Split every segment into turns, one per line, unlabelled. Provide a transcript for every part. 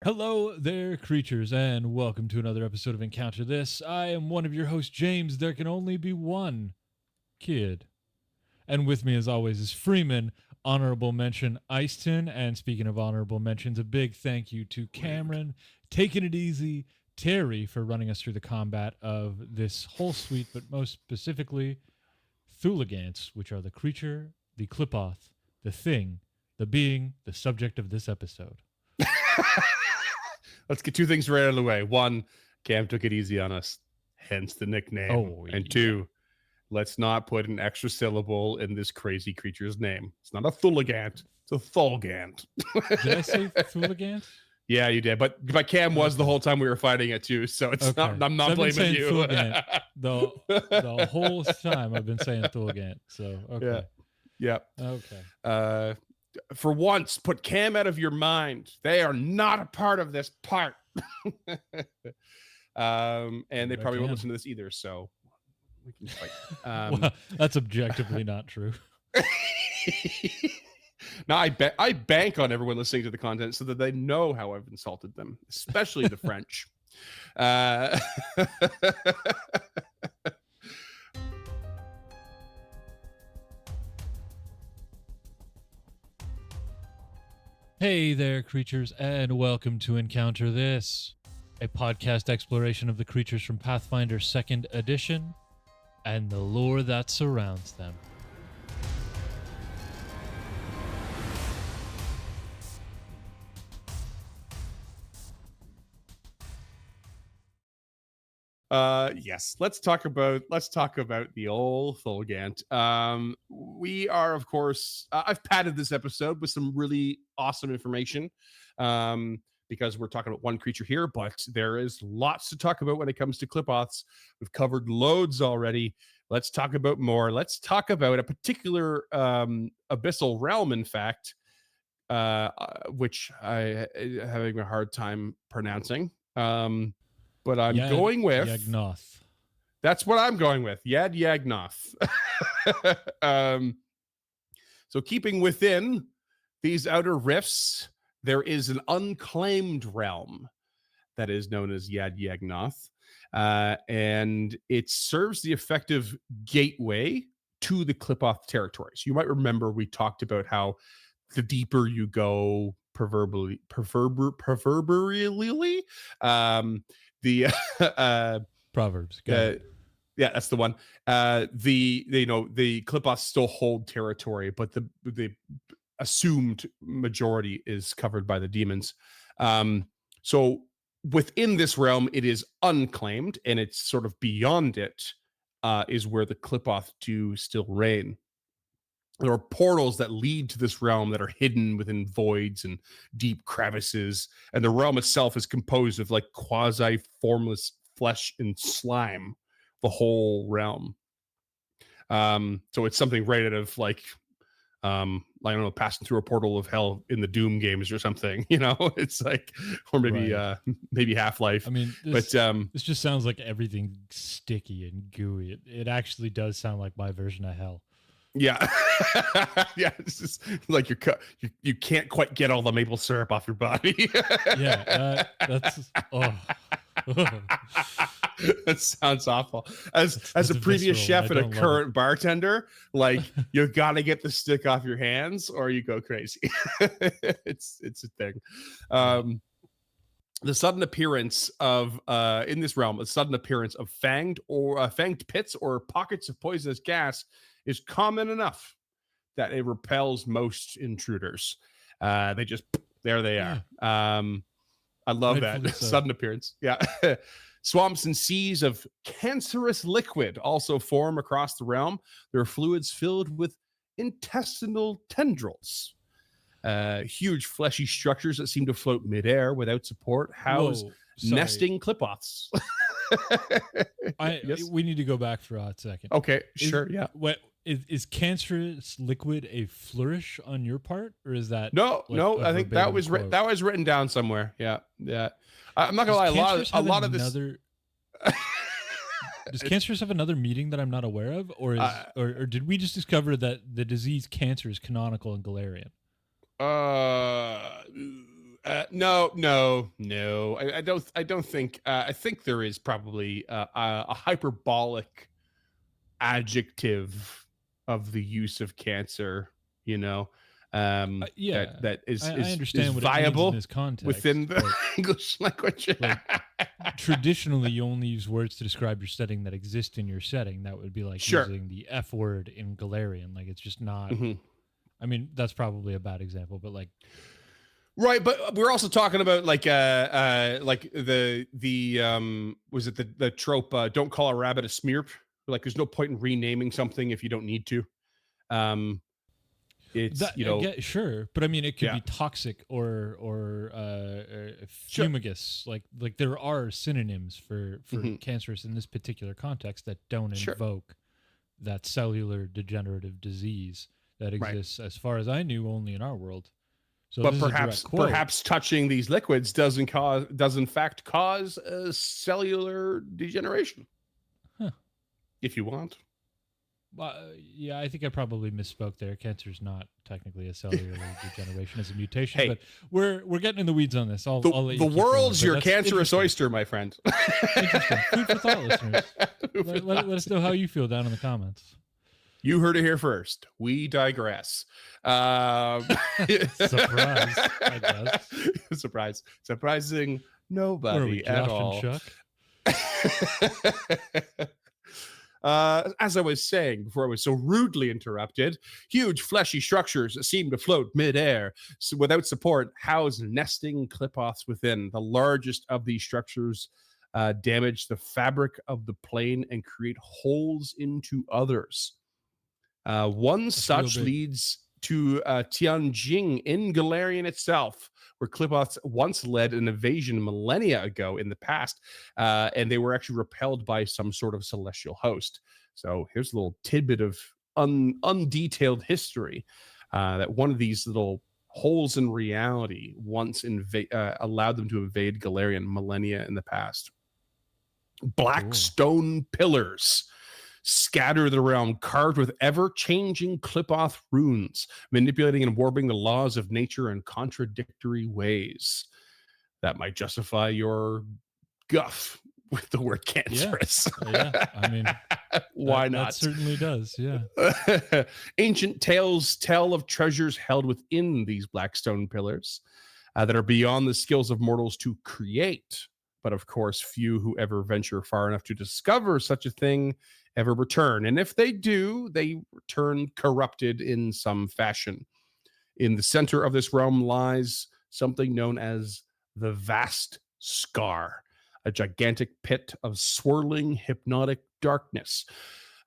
Hello there, creatures, and welcome to another episode of Encounter This. I am one of your hosts, James. There can only be one kid. And with me, as always, is Freeman, honorable mention Iceton. And speaking of honorable mentions, a big thank you to Cameron, taking it easy, Terry for running us through the combat of this whole suite, but most specifically, Thulgants, which are the creature, the Qlippoth, the thing, the being, the subject of this episode.
Let's get two things right out of the way. One, Cam took it easy on us, hence the nickname. And two, let's not put an extra syllable in this crazy creature's name. It's not a Thulgant, it's a Thulgant.
Did I say Thulgant?
Yeah, you did. But Cam was the whole time we were fighting it too, so it's not. I'm not blaming you.
Thulgant the whole time I've been saying Thulgant. So okay.
Yeah.
Okay.
For once, put Cam out of your mind. They are not a part of this part. And they probably won't listen to this either, so we can fight.
Well, that's objectively not true.
No, I bank on everyone listening to the content so that they know how I've insulted them, especially the French.
Hey there, creatures, and welcome to Encounter This, a podcast exploration of the creatures from Pathfinder 2nd Edition and the lore that surrounds them.
Yes, let's talk about the old Thulgant. We are, of course, I've padded this episode with some really awesome information, because we're talking about one creature here, but there is lots to talk about when it comes to Qlippoths. We've covered loads already. Let's talk about more. Let's talk about a particular abyssal realm, in fact, which I am having a hard time pronouncing. But I'm going with
IAGNOTH.
That's what I'm going with. IAGNOTH. So keeping within these outer rifts, there is an unclaimed realm that is known as IAGNOTH. And it serves the effective gateway to the Qlippoth territories. You might remember we talked about how the deeper you go, proverbially, the
Proverbs.
Yeah, that's the one. The Qlippoths still hold territory, but the assumed majority is covered by the demons. So within this realm, it is unclaimed, and it's sort of beyond it is where the Qlippoth do still reign. There are portals that lead to this realm that are hidden within voids and deep crevices, and the realm itself is composed of like quasi-formless flesh and slime, the whole realm. So it's something right out of like I don't know, passing through a portal of hell in the Doom games or something, you know. It's like, or maybe maybe Half-Life.
I mean, this just sounds like everything sticky and gooey. It actually does sound like my version of hell.
Yeah. Yeah, it's just like you can't quite get all the maple syrup off your body.
Yeah, that's
that sounds awful. As a previous chef and a current bartender, like, you gotta get the stick off your hands or you go crazy. It's a thing. The sudden appearance of in this realm, a sudden appearance of fanged pits or pockets of poisonous gas is common enough that it repels most intruders. They just, there they are. I love that sudden appearance. Yeah. Swamps and seas of cancerous liquid also form across the realm. There are fluids filled with intestinal tendrils. Huge fleshy structures that seem to float midair without support house nesting Qlippoths.
Yes? We need to go back for a hot second.
Okay, sure, yeah.
Is cancerous liquid a flourish on your part, or is that
no? I think that was written down somewhere. Yeah. I'm not gonna lie. A lot of this.
Does cancerous have another meaning that I'm not aware of, or did we just discover that the disease cancer is canonical in Galarian?
No. I don't think. I think there is probably a hyperbolic adjective of the use of cancer. You know,
Yeah,
that
I
is
understand what it means in
viable
this context.
within the English language.
Like, traditionally, you only use words to describe your setting that exist in your setting. That would be like
Sure.
using the F word in Galarian. Like, it's just not.
Mhm.
I mean, that's probably a bad example, but like,
Right, but we're also talking about like the was it the trope don't call a rabbit a smearp? Like there's no point in renaming something if you don't need to. It's
that,
you know,
sure, but I mean, it could
Yeah.
be toxic or
Sure.
fumigous. Like there are synonyms for
Mhm.
cancerous in this particular context that don't
Sure.
invoke that cellular degenerative disease that
Right.
exists, as far as I knew, only in our world. So
But
this is a direct quote.
perhaps touching these liquids does in fact cause cellular degeneration.
Huh.
If you want.
Yeah, I think I probably misspoke there. Cancer is not technically a cellular degeneration as a mutation,
Hey.
but we're getting in the weeds on this. I'll let you
The
keep going,
world's
but
your
that's
cancerous
interesting.
oyster, my friend.
Interesting. Food for thought, listeners.
Food for
Let
thought.
us know how you feel down in the comments.
You heard it here first. We digress.
Surprise, I guess.
Surprise. Surprising
Or are
nobody
we
at
Josh
all.
and Chuck?
As I was saying before I was so rudely interrupted, huge fleshy structures that seem to float midair without support house nesting Qlippoths within. The largest of these structures damage the fabric of the plane and create holes into others. One such leads to Tianjing in Galarian itself, where Qlippoths once led an invasion millennia ago in the past, and they were actually repelled by some sort of celestial host. So here's a little tidbit of undetailed history that one of these little holes in reality once allowed them to invade Galarian millennia in the past. Black
Cool.
stone pillars scattered the realm, carved with ever-changing Qlippoth runes, manipulating and warping the laws of nature in contradictory ways. That might justify your guff with the word cancerous.
Yeah, I mean,
why not?
That certainly does, yeah.
Ancient tales tell of treasures held within these black stone pillars that are beyond the skills of mortals to create. But of course, few who ever venture far enough to discover such a thing ever return. And if they do, they return corrupted in some fashion. In the center of this realm lies something known as the Vast Scar, a gigantic pit of swirling hypnotic darkness,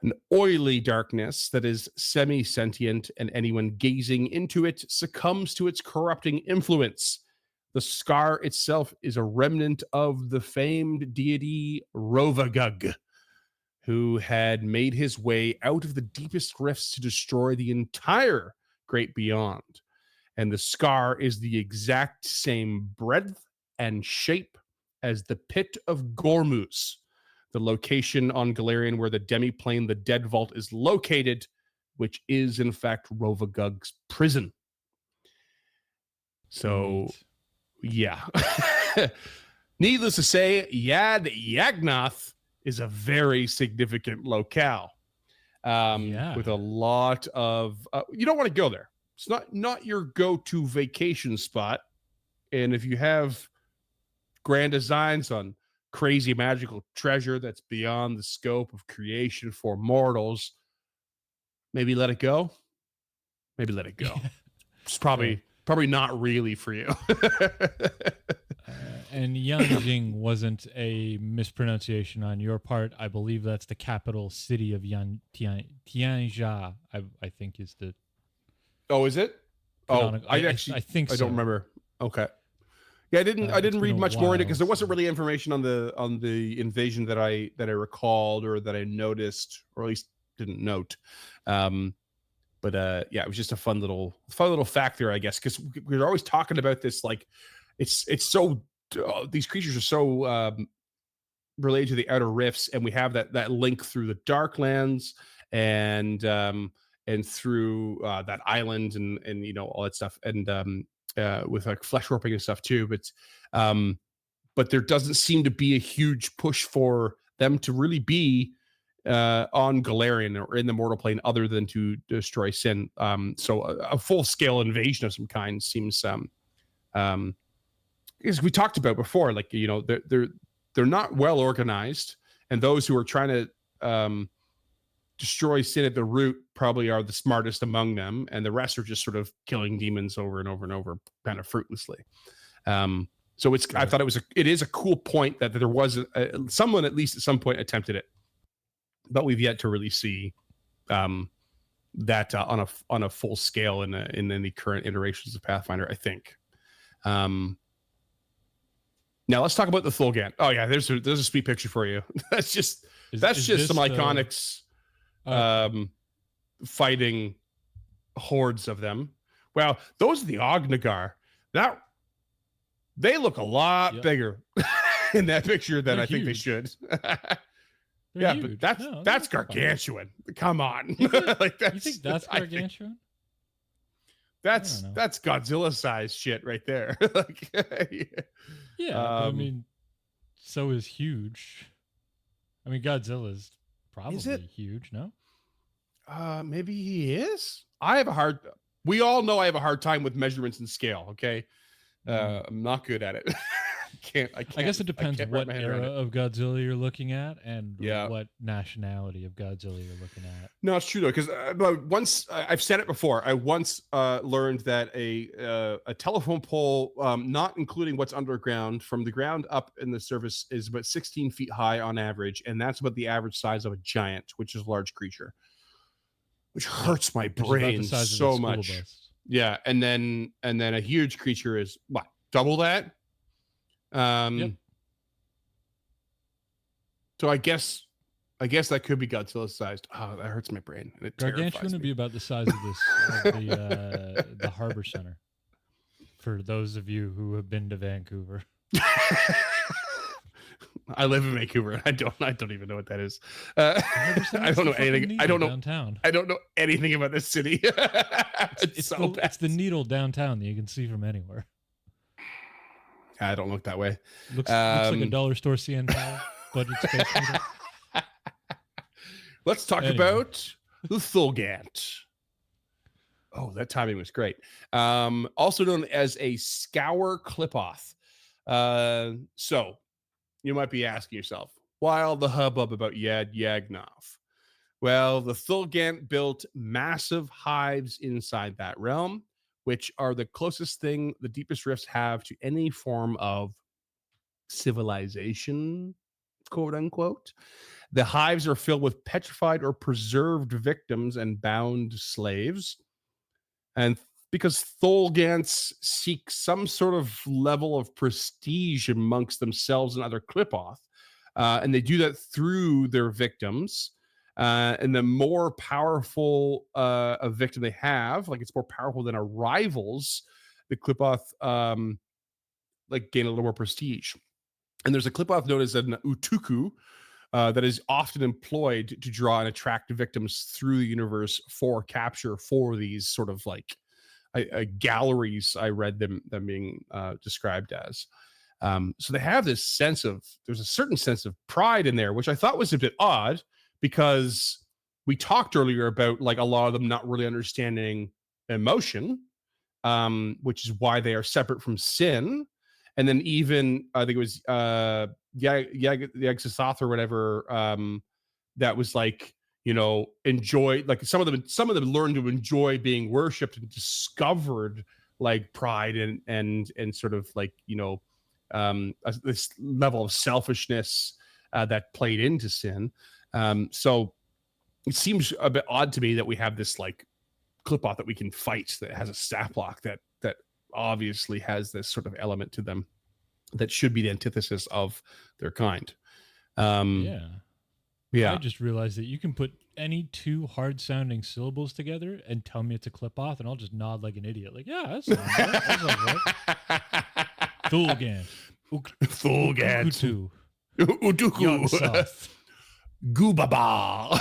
an oily darkness that is semi-sentient, and anyone gazing into it succumbs to its corrupting influence. The scar itself is a remnant of the famed deity ROVAGUG, who had made his way out of the deepest rifts to destroy the entire Great Beyond. And the scar is the exact same breadth and shape as the Pit of Gormuz, the location on Galarian where the demiplane, the Dead Vault, is located, which is in fact ROVAGUG's prison. So, yeah. Needless to say, IAGNOTH is a very significant locale with a lot of... you don't want to go there. It's not your go-to vacation spot. And if you have grand designs on crazy magical treasure that's beyond the scope of creation for mortals, maybe let it go. Maybe let it go. It's probably not really for you.
And Yanjing wasn't a mispronunciation on your part. I believe that's the capital city of Tianjia, I think is the...
Oh, is it? Oh,
I think so.
I don't remember. Okay. Yeah, I didn't read much more in it because there wasn't really information on the invasion that I recalled or that I noticed, or at least didn't note. But yeah, it was just a fun little fact there, I guess, because we're always talking about this, like it's so these creatures are so related to the outer rifts, and we have that link through the Darklands and through that island and you know all that stuff, and with like flesh warping and stuff too. But there doesn't seem to be a huge push for them to really be on Galarian or in the mortal plane other than to destroy Sin. So a full scale invasion of some kind seems as we talked about before, like, you know, they're not well organized, and those who are trying to destroy Sin at the root probably are the smartest among them, and the rest are just sort of killing demons over and over and over, kind of fruitlessly. So it's, I thought it is a cool point that there was someone at least at some point attempted it, but we've yet to really see that on a full scale in the current iterations of Pathfinder, I think. Now let's talk about the Thulgant. Oh yeah, there's a sweet picture for you. That's just some iconics fighting hordes of them. Well, those are the Ognagar. That they look a lot bigger in that picture than I think they should. Yeah, huge. But that's gargantuan. Fun. Come on. Like you
think that's gargantuan?
That's Godzilla size shit right there. Like,
I mean, so is huge. I mean, Godzilla's probably huge, no?
Maybe he is. We all know I have a hard time with measurements and scale. Okay, I'm not good at it. I
guess it depends what era of Godzilla you're looking at and what nationality of Godzilla you're looking at.
No, it's true though, because once I've said it before. I once learned that a telephone pole, not including what's underground, from the ground up in the surface, is about 16 feet high on average, and that's about the average size of a giant, which is a large creature, which hurts my brain so much. Yeah, and then a huge creature is what, double that? So I guess that could be Godzilla sized. Oh, that hurts my brain.
Gargantuan would be about the size of this the Harbor Center. For those of you who have been to Vancouver.
I live in Vancouver. I don't even know what that is. I don't know anything. I don't know
downtown.
I don't know anything about this city.
It's the needle downtown that you can see from anywhere.
I don't look that way.
Looks like a dollar store CN Tower, but it's Space Needle.
Let's talk about the Thulgant. Oh, that timing was great. Also known as a scour Qlippoth. So you might be asking yourself, why all the hubbub about IAGNOTH? Well, the Thulgant built massive hives inside that realm, which are the closest thing the deepest rifts have to any form of civilization, quote unquote. The hives are filled with petrified or preserved victims and bound slaves. And because Thulgants seek some sort of level of prestige amongst themselves and other Qlippoth, and they do that through their victims. And the more powerful a victim they have, like it's more powerful than a rival's, the Qlippoth like gain a little more prestige. And there's a Qlippoth known as an Utuku that is often employed to draw and attract victims through the universe for capture for these sort of like galleries. I read them being described as. So they have this there's a certain sense of pride in there, which I thought was a bit odd, because we talked earlier about like a lot of them not really understanding emotion, which is why they are separate from Sin. And then even I think it was the Exothoth or whatever, that was like, you know, enjoy, like some of them learned to enjoy being worshipped and discovered like pride and sort of like, you know, this level of selfishness that played into Sin. So it seems a bit odd to me that we have this like Qlippoth that we can fight that has a stat block that obviously has this sort of element to them that should be the antithesis of their kind.
I just realized that you can put any two hard sounding syllables together and tell me it's a Qlippoth, and I'll just nod like an idiot. Like, yeah, that sounds right. That sounds right. Thulgant.
Thulgant. Utuku. Goobaba.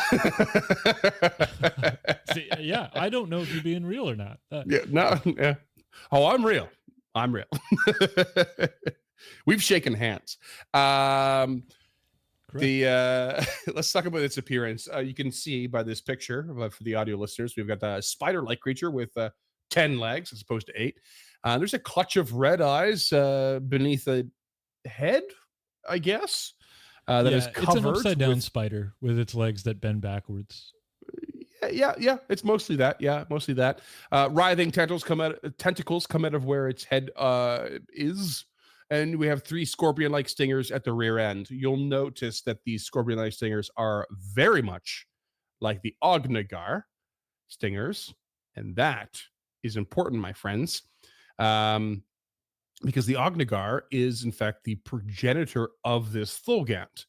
See, yeah, I don't know if you're being real or not.
Yeah. Oh, I'm real. I'm real. We've shaken hands.
Correct.
Let's talk about its appearance. You can see by this picture, for the audio listeners, we've got the spider-like creature with 10 legs as opposed to 8. There's a clutch of red eyes beneath a head, I guess. That is covered.
It's an upside-down spider with its legs that bend backwards.
Yeah. It's mostly that. Yeah, mostly that. Writhing tentacles come out of where its head is. And we have 3 scorpion-like stingers at the rear end. You'll notice that these scorpion-like stingers are very much like the Ognagar stingers. And that is important, my friends. Because the Ognagar is, in fact, the progenitor of this Thulgant.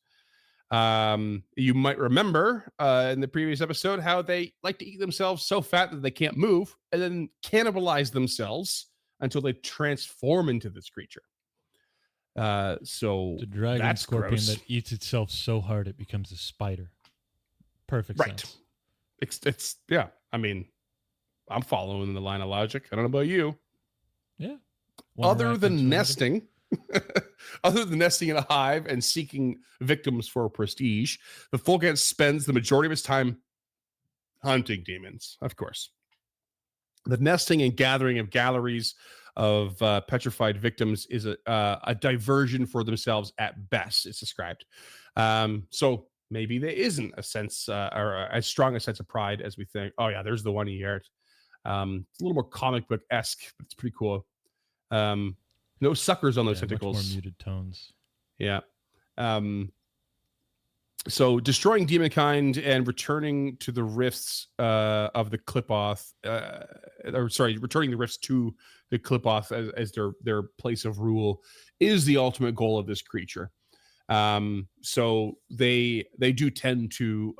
You might remember in the previous episode how they like to eat themselves so fat that they can't move and then cannibalize themselves until they transform into this creature. So
the dragon
that's
scorpion
gross.
that eats itself so hard it becomes a spider. Perfect sense.
It's yeah. I mean, I'm following the line of logic. I don't know about you.
Yeah.
Other than nesting in a hive and seeking victims for prestige, the Thulgant spends the majority of its time hunting demons, of course. The nesting and gathering of galleries of petrified victims is a diversion for themselves at best, it's described. So maybe there isn't a sense or as strong a sense of pride as we think. Oh, yeah, there's the one he aired. It's a little more comic book-esque, but it's pretty cool. No suckers on those tentacles.
Much more muted tones.
Yeah. So destroying demonkind and returning to the rifts of the Qlippoth, returning the rifts to the Qlippoth as their place of rule is the ultimate goal of this creature. So they do tend to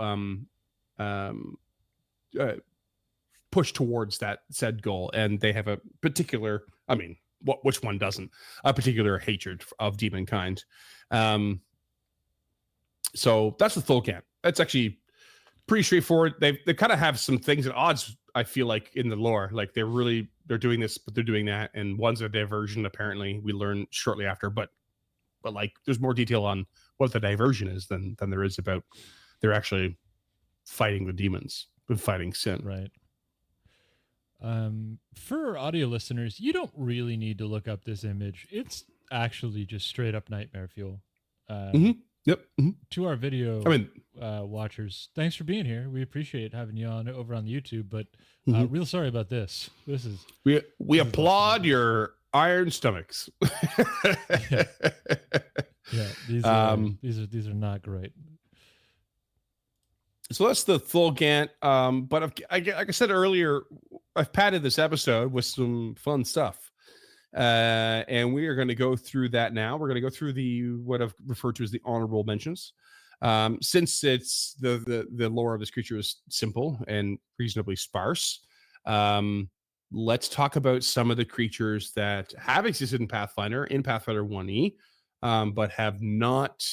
push towards that said goal, and they have a particular, I mean, which one doesn't, a particular hatred of demonkind. So that's the Thulgant. That's actually pretty straightforward. They kind of have some things at odds, I feel like, in the lore. Like they're doing this, but they're doing that, and one's a diversion. Apparently, we learn shortly after. But like, there's more detail on what the diversion is than there is about they're actually fighting the demons and fighting sin.
Right. For audio listeners, you don't really need to look up this image. It's actually just straight up nightmare fuel.
Yep. Mm-hmm.
To our video watchers, thanks for being here. We appreciate having you on over on the YouTube, but real sorry about this. This is
we applaud your iron stomachs.
Yeah, these are not great.
So that's the Thulgant. But like I said earlier, I've padded this episode with some fun stuff. And we are going to go through that now. We're going to go through what I've referred to as the honorable mentions. Since it's the lore of this creature is simple and reasonably sparse, let's talk about some of the creatures that have existed in Pathfinder 1E, but have not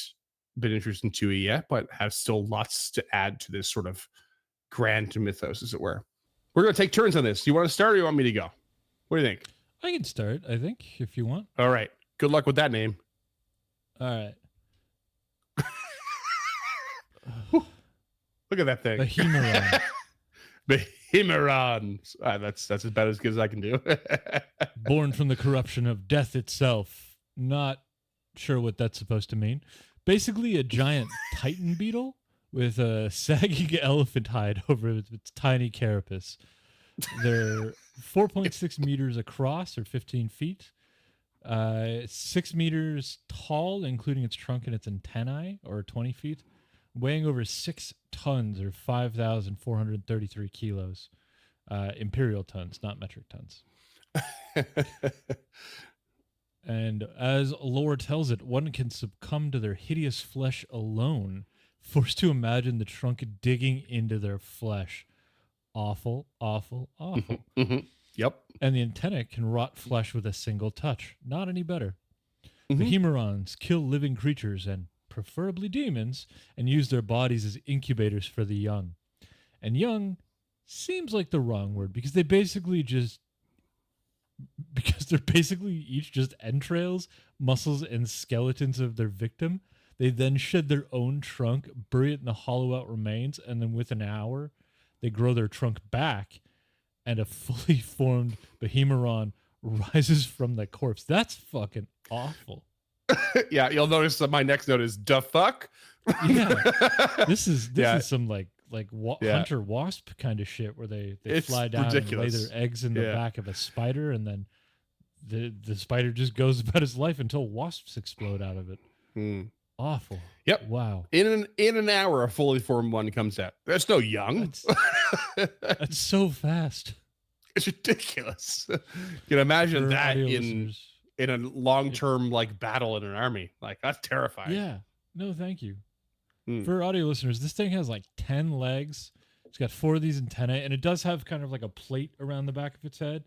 been introduced in 2E yet, but have still lots to add to this sort of grand mythos, as it were. We're going to take turns on this. Do you want to start or do you want me to go? What do you think?
I can start, I think, if you want.
All right. Good luck with that name.
All right.
Look at that thing.
The Hemeron.
The Hemeron. That's as bad as good as I can do.
Born from the corruption of death itself. Not sure what that's supposed to mean. Basically a giant titan beetle with a sagging elephant hide over its tiny carapace. They're 4.6 meters across, or 15 feet. 6 meters tall, including its trunk and its antennae, or 20 feet. Weighing over 6 tons, or 5,433 kilos. Imperial tons, not metric tons. And as lore tells it, one can succumb to their hideous flesh alone, forced to imagine the trunk digging into their flesh. Awful, awful, awful.
Yep.
And the antennae can rot flesh with a single touch. Not any better. The Hemerons kill living creatures, and preferably demons, and use their bodies as incubators for the young. And young seems like the wrong word, because they basically just because they're basically each just entrails, muscles, and skeletons of their victim. They then shed their own trunk, bury it in the hollow out remains, and then within an hour, they grow their trunk back, and a fully formed Behemeron rises from the corpse. That's fucking awful.
Yeah, you'll notice that my next note is "da fuck."
Yeah, this is some like hunter wasp kind of shit where they fly down
ridiculous.
and lay their eggs in the back of a spider, and then the spider just goes about its life until wasps explode out of it. Awful.
Yep.
Wow.
In an hour, a fully formed one comes out. There's no young.
That's so fast.
It's ridiculous. You can imagine
For
that
audio
in a long-term like battle in an army. Like, that's terrifying.
Yeah. No, thank you. For audio listeners, this thing has like 10 legs. It's got 4 of these antennae, and it does have kind of like a plate around the back of its head.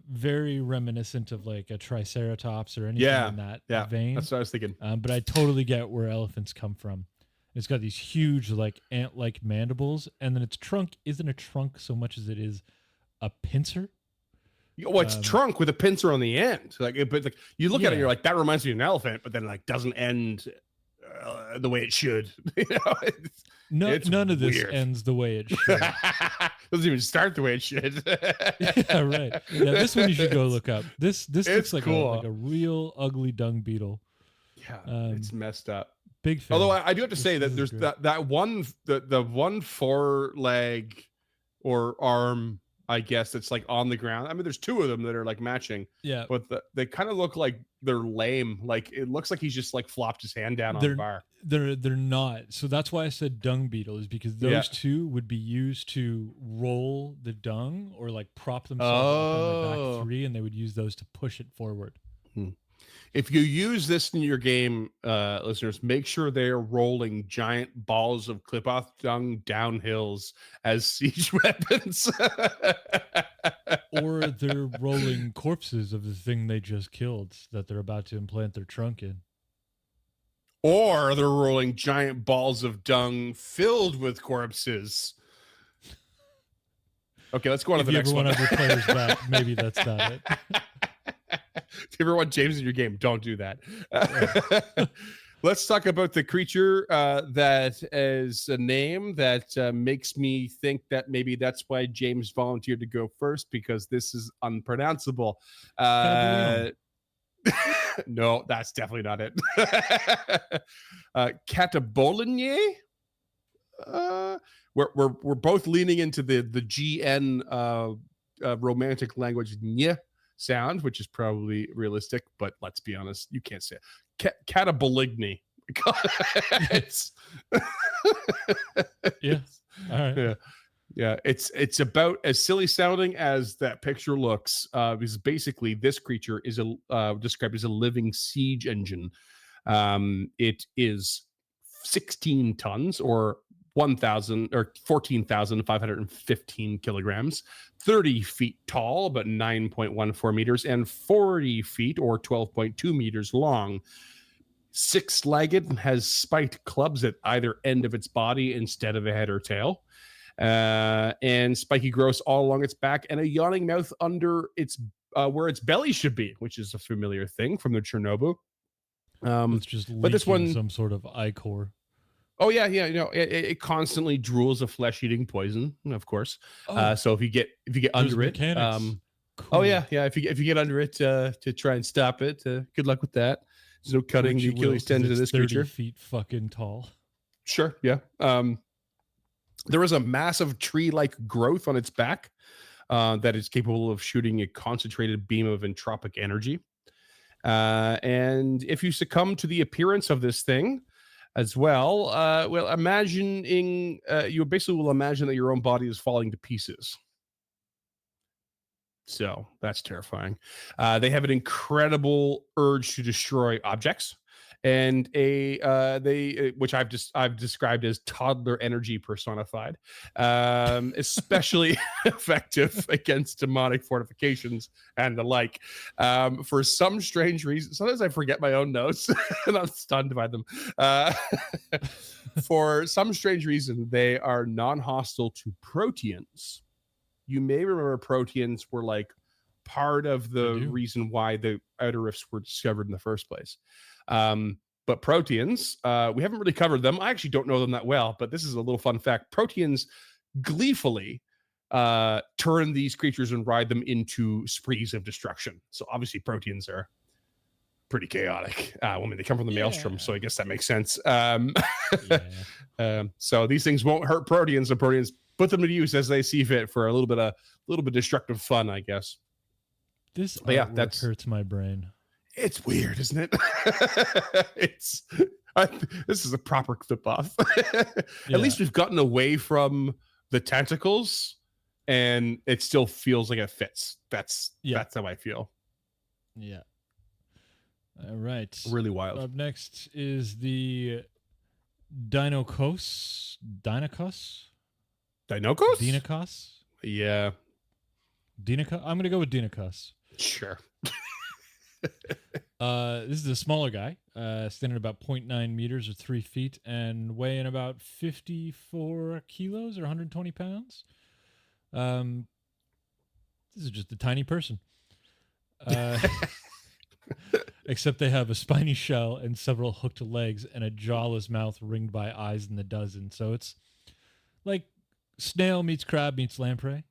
Very reminiscent of like a triceratops or anything in that vein.
That's what I was thinking.
But I totally get where elephants come from. It's got these huge like ant-like mandibles, and then its trunk isn't a trunk so much as it is a pincer.
Well, it's trunk with a pincer on the end. But you look at it, you're like, that reminds me of an elephant, but then like doesn't end the way it should. It's
none of this
weird.
ends the way it should.
Doesn't even start the way it should.
Yeah, right. Yeah, this one you should go look up. This looks like
cool.
a real ugly dung beetle.
Yeah, it's messed up.
Big fan.
Although I do have to say that there's that one the one foreleg or arm, I guess, it's like on the ground. I mean, there's 2 of them that are like matching.
Yeah,
but they kind of look like they're lame. Like it looks like he's just like flopped his hand down on the bar.
They're not. So that's why I said dung beetle, is because those 2 would be used to roll the dung or like prop themselves up on their back 3, and they would use those to push it forward.
If you use this in your game, listeners, make sure they are rolling giant balls of Qlippoth dung down hills as siege weapons.
Or they're rolling corpses of the thing they just killed that they're about to implant their trunk in.
Or they're rolling giant balls of dung filled with corpses. Okay, let's go on to the next one.
If you ever want other players back, maybe that's not it.
If you ever want James in your game, don't do that. Let's talk about the creature that is a name that makes me think that maybe that's why James volunteered to go first, because this is unpronounceable. No, that's definitely not it. Catabolinye? We're both leaning into the GN romantic language nye sound, which is probably realistic, but let's be honest, you can't say it. Cataboligny. It's
yeah. All right.
Yeah. It's about as silly sounding as that picture looks. Because basically this creature is described as a living siege engine. It is 16 tons or 14,515 kilograms, 30 feet tall, about 9.14 meters, and 40 feet or 12.2 meters long. 6-legged and has spiked clubs at either end of its body instead of a head or tail. And spiky growths all along its back, and a yawning mouth under its where its belly should be, which is a familiar thing from the Chernobyl.
It's just leaking this one, some sort of ichor.
Oh yeah. You know, it constantly drools a flesh-eating poison, of course. So if you get under it,
cool.
Oh yeah. If you get under it to try and stop it, good luck with that. There's no cutting the Achilles tendon to this
30
creature.
Feet fucking tall.
Sure. Yeah. There is a massive tree-like growth on its back that is capable of shooting a concentrated beam of entropic energy. And if you succumb to the appearance of this thing as well, you basically will imagine that your own body is falling to pieces. So that's terrifying. They have an incredible urge to destroy objects, and which I've described as toddler energy personified, especially effective against demonic fortifications and the like. For some strange reason, sometimes I forget my own notes and I'm stunned by them. For some strange reason, they are non-hostile to proteans. You may remember proteans were like part of the reason why the outer rifts were discovered in the first place. But proteans, we haven't really covered them. I actually don't know them that well, but this is a little fun fact. Proteans gleefully turn these creatures and ride them into sprees of destruction. So obviously proteans are pretty chaotic. I mean, they come from the maelstrom, so I guess that makes sense. So these things won't hurt proteans, and proteans put them to use as they see fit for a little bit of destructive fun, I guess.
This that hurts my brain.
It's weird, isn't it? This is a proper Qlippoth. At least we've gotten away from the tentacles, and it still feels like it fits. That's how I feel.
Yeah. All right.
Really wild.
Up next is the Dinokos.
Dinokos? Yeah.
Dinokos? I'm going to go with Dinokos.
Sure.
This is a smaller guy, standing about 0.9 meters or 3 feet and weighing about 54 kilos or 120 pounds. This is just a tiny person. Except they have a spiny shell and several hooked legs and a jawless mouth ringed by eyes in the dozen. So it's like snail meets crab meets lamprey.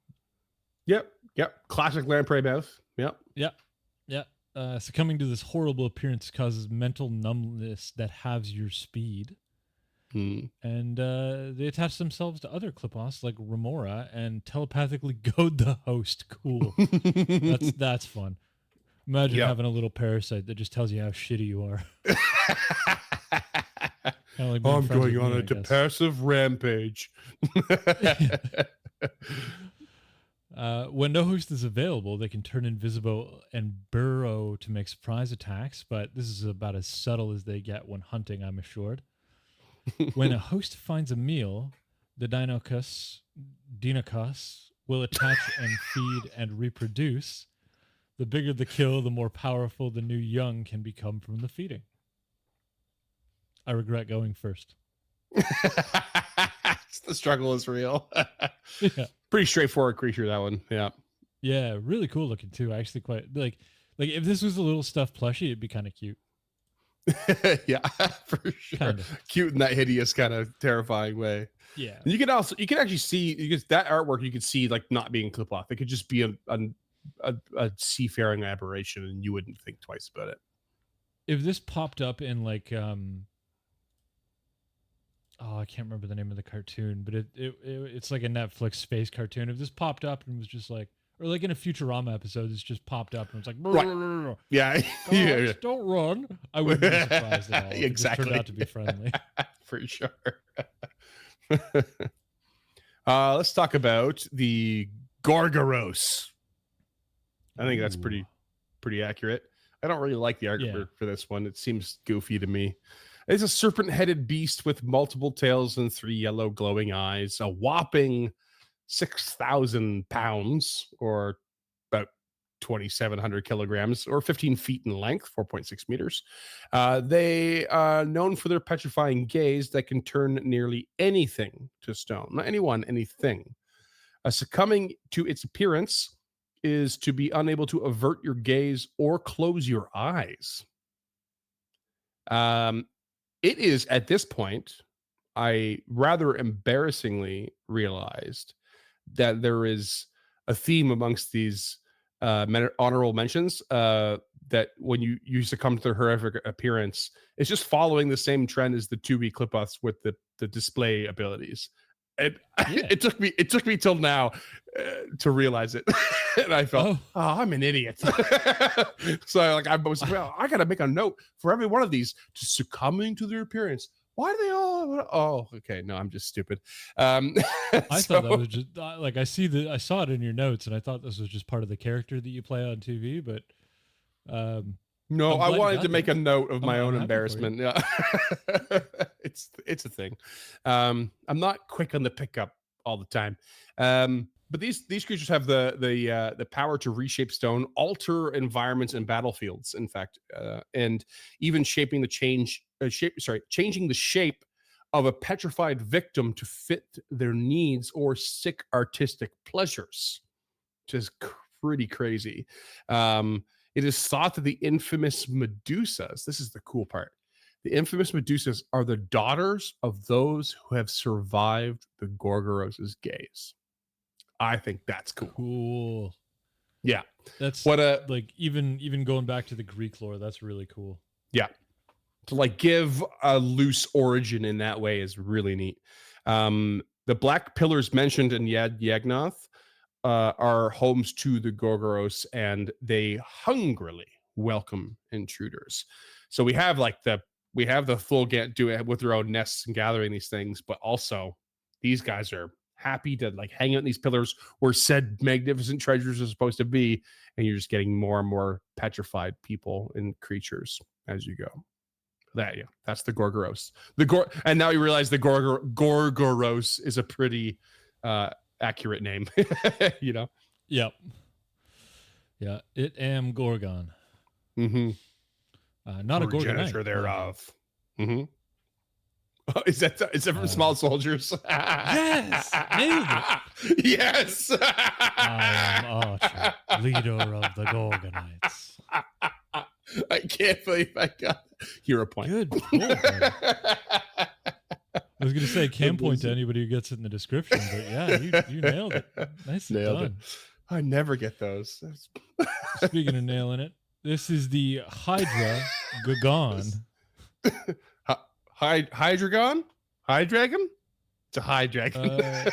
Yep. Classic lamprey mouth. Yep.
Succumbing to this horrible appearance causes mental numbness that halves your speed. And they attach themselves to other Qlippoths like Remora and telepathically goad the host. Cool. That's fun. Imagine having a little parasite that just tells you how shitty you are. Like I'm going on a
passive rampage.
When no host is available, they can turn invisible and burrow to make surprise attacks, but this is about as subtle as they get when hunting, I'm assured. When a host finds a meal, the Dinokos will attach and feed and reproduce. The bigger the kill, the more powerful the new young can become from the feeding. I regret going first.
The struggle is real.
Yeah.
Pretty straightforward creature, that one. Yeah.
Yeah, really cool looking too. I actually quite like if this was a little stuffed plushie, it'd be kind of cute.
Yeah, for sure.
Kinda.
Cute in that hideous kind of terrifying way.
Yeah.
And you can actually see, because that artwork you could see like not being Qlippoth. It could just be a seafaring aberration, and you wouldn't think twice about it.
If this popped up in like I can't remember the name of the cartoon, but it's like a Netflix space cartoon. If this popped up and was just like, or like in a Futurama episode, it's just popped up and it's like,
right. Yeah.
Yeah, don't run. I wouldn't be surprised at all.
Exactly.
It turned out to be friendly.
For sure. Let's talk about the Gorgoros. I think that's pretty accurate. I don't really like the artwork for this one. It seems goofy to me. It's a serpent-headed beast with multiple tails and 3 yellow glowing eyes, a whopping 6,000 pounds, or about 2,700 kilograms, or 15 feet in length, 4.6 meters. They are known for their petrifying gaze that can turn nearly anything to stone. Not anyone, anything. Succumbing to its appearance is to be unable to avert your gaze or close your eyes. It is at this point, I rather embarrassingly realized that there is a theme amongst these honorable mentions that when you succumb to their horrific appearance, it's just following the same trend as the 2B Qlippoths with the display abilities. It took me till now to realize it. And I felt, I'm an idiot. So I was, I got to make a note for every one of these to succumbing to their appearance. Why do they all? Oh, okay. No, I'm just stupid.
I thought that was just I saw it in your notes, and I thought this was just part of the character that you play on TV. But
no, I wanted to make a note of my own embarrassment. Yeah, it's a thing. I'm not quick on the pickup all the time. But these creatures have the power to reshape stone, alter environments and battlefields, in fact, and even changing the shape of a petrified victim to fit their needs or sick artistic pleasures, which is pretty crazy. It is thought that the infamous Medusas, this is the cool part, the infamous Medusas are the daughters of those who have survived the Gorgoros's gaze. I think that's cool.
Cool.
Yeah.
That's
what a
like even going back to the Greek lore, that's really cool.
Yeah. To like give a loose origin in that way is really neat. The black pillars mentioned in IAGNOTH are homes to the Gorgoros, and they hungrily welcome intruders. So we have the Thulgant doing it with their own nests and gathering these things, but also these guys are happy to like hang out in these pillars where said magnificent treasures are supposed to be, and you're just getting more and more petrified people and creatures as you go. That's the Gorgoros. And now you realize the Gorgoros is a pretty accurate name. You know.
Yep. Yeah, it am Gorgon.
Mm-hmm.
Not a Gorgonite.
Progenitor thereof. Mm-hmm. Oh, is that from Small Soldiers?
Yes, nailed it.
Yes.
I am Archer, leader of the Gorgonites.
I can't believe I got hero point.
Good. I was going to say, can't point to anybody who gets it in the description, but yeah, you nailed it. Nicely done. It.
I never get those.
Speaking of nailing it, this is the Hydra Gagon.
Hydragon? Hydragon? It's a Hydragon.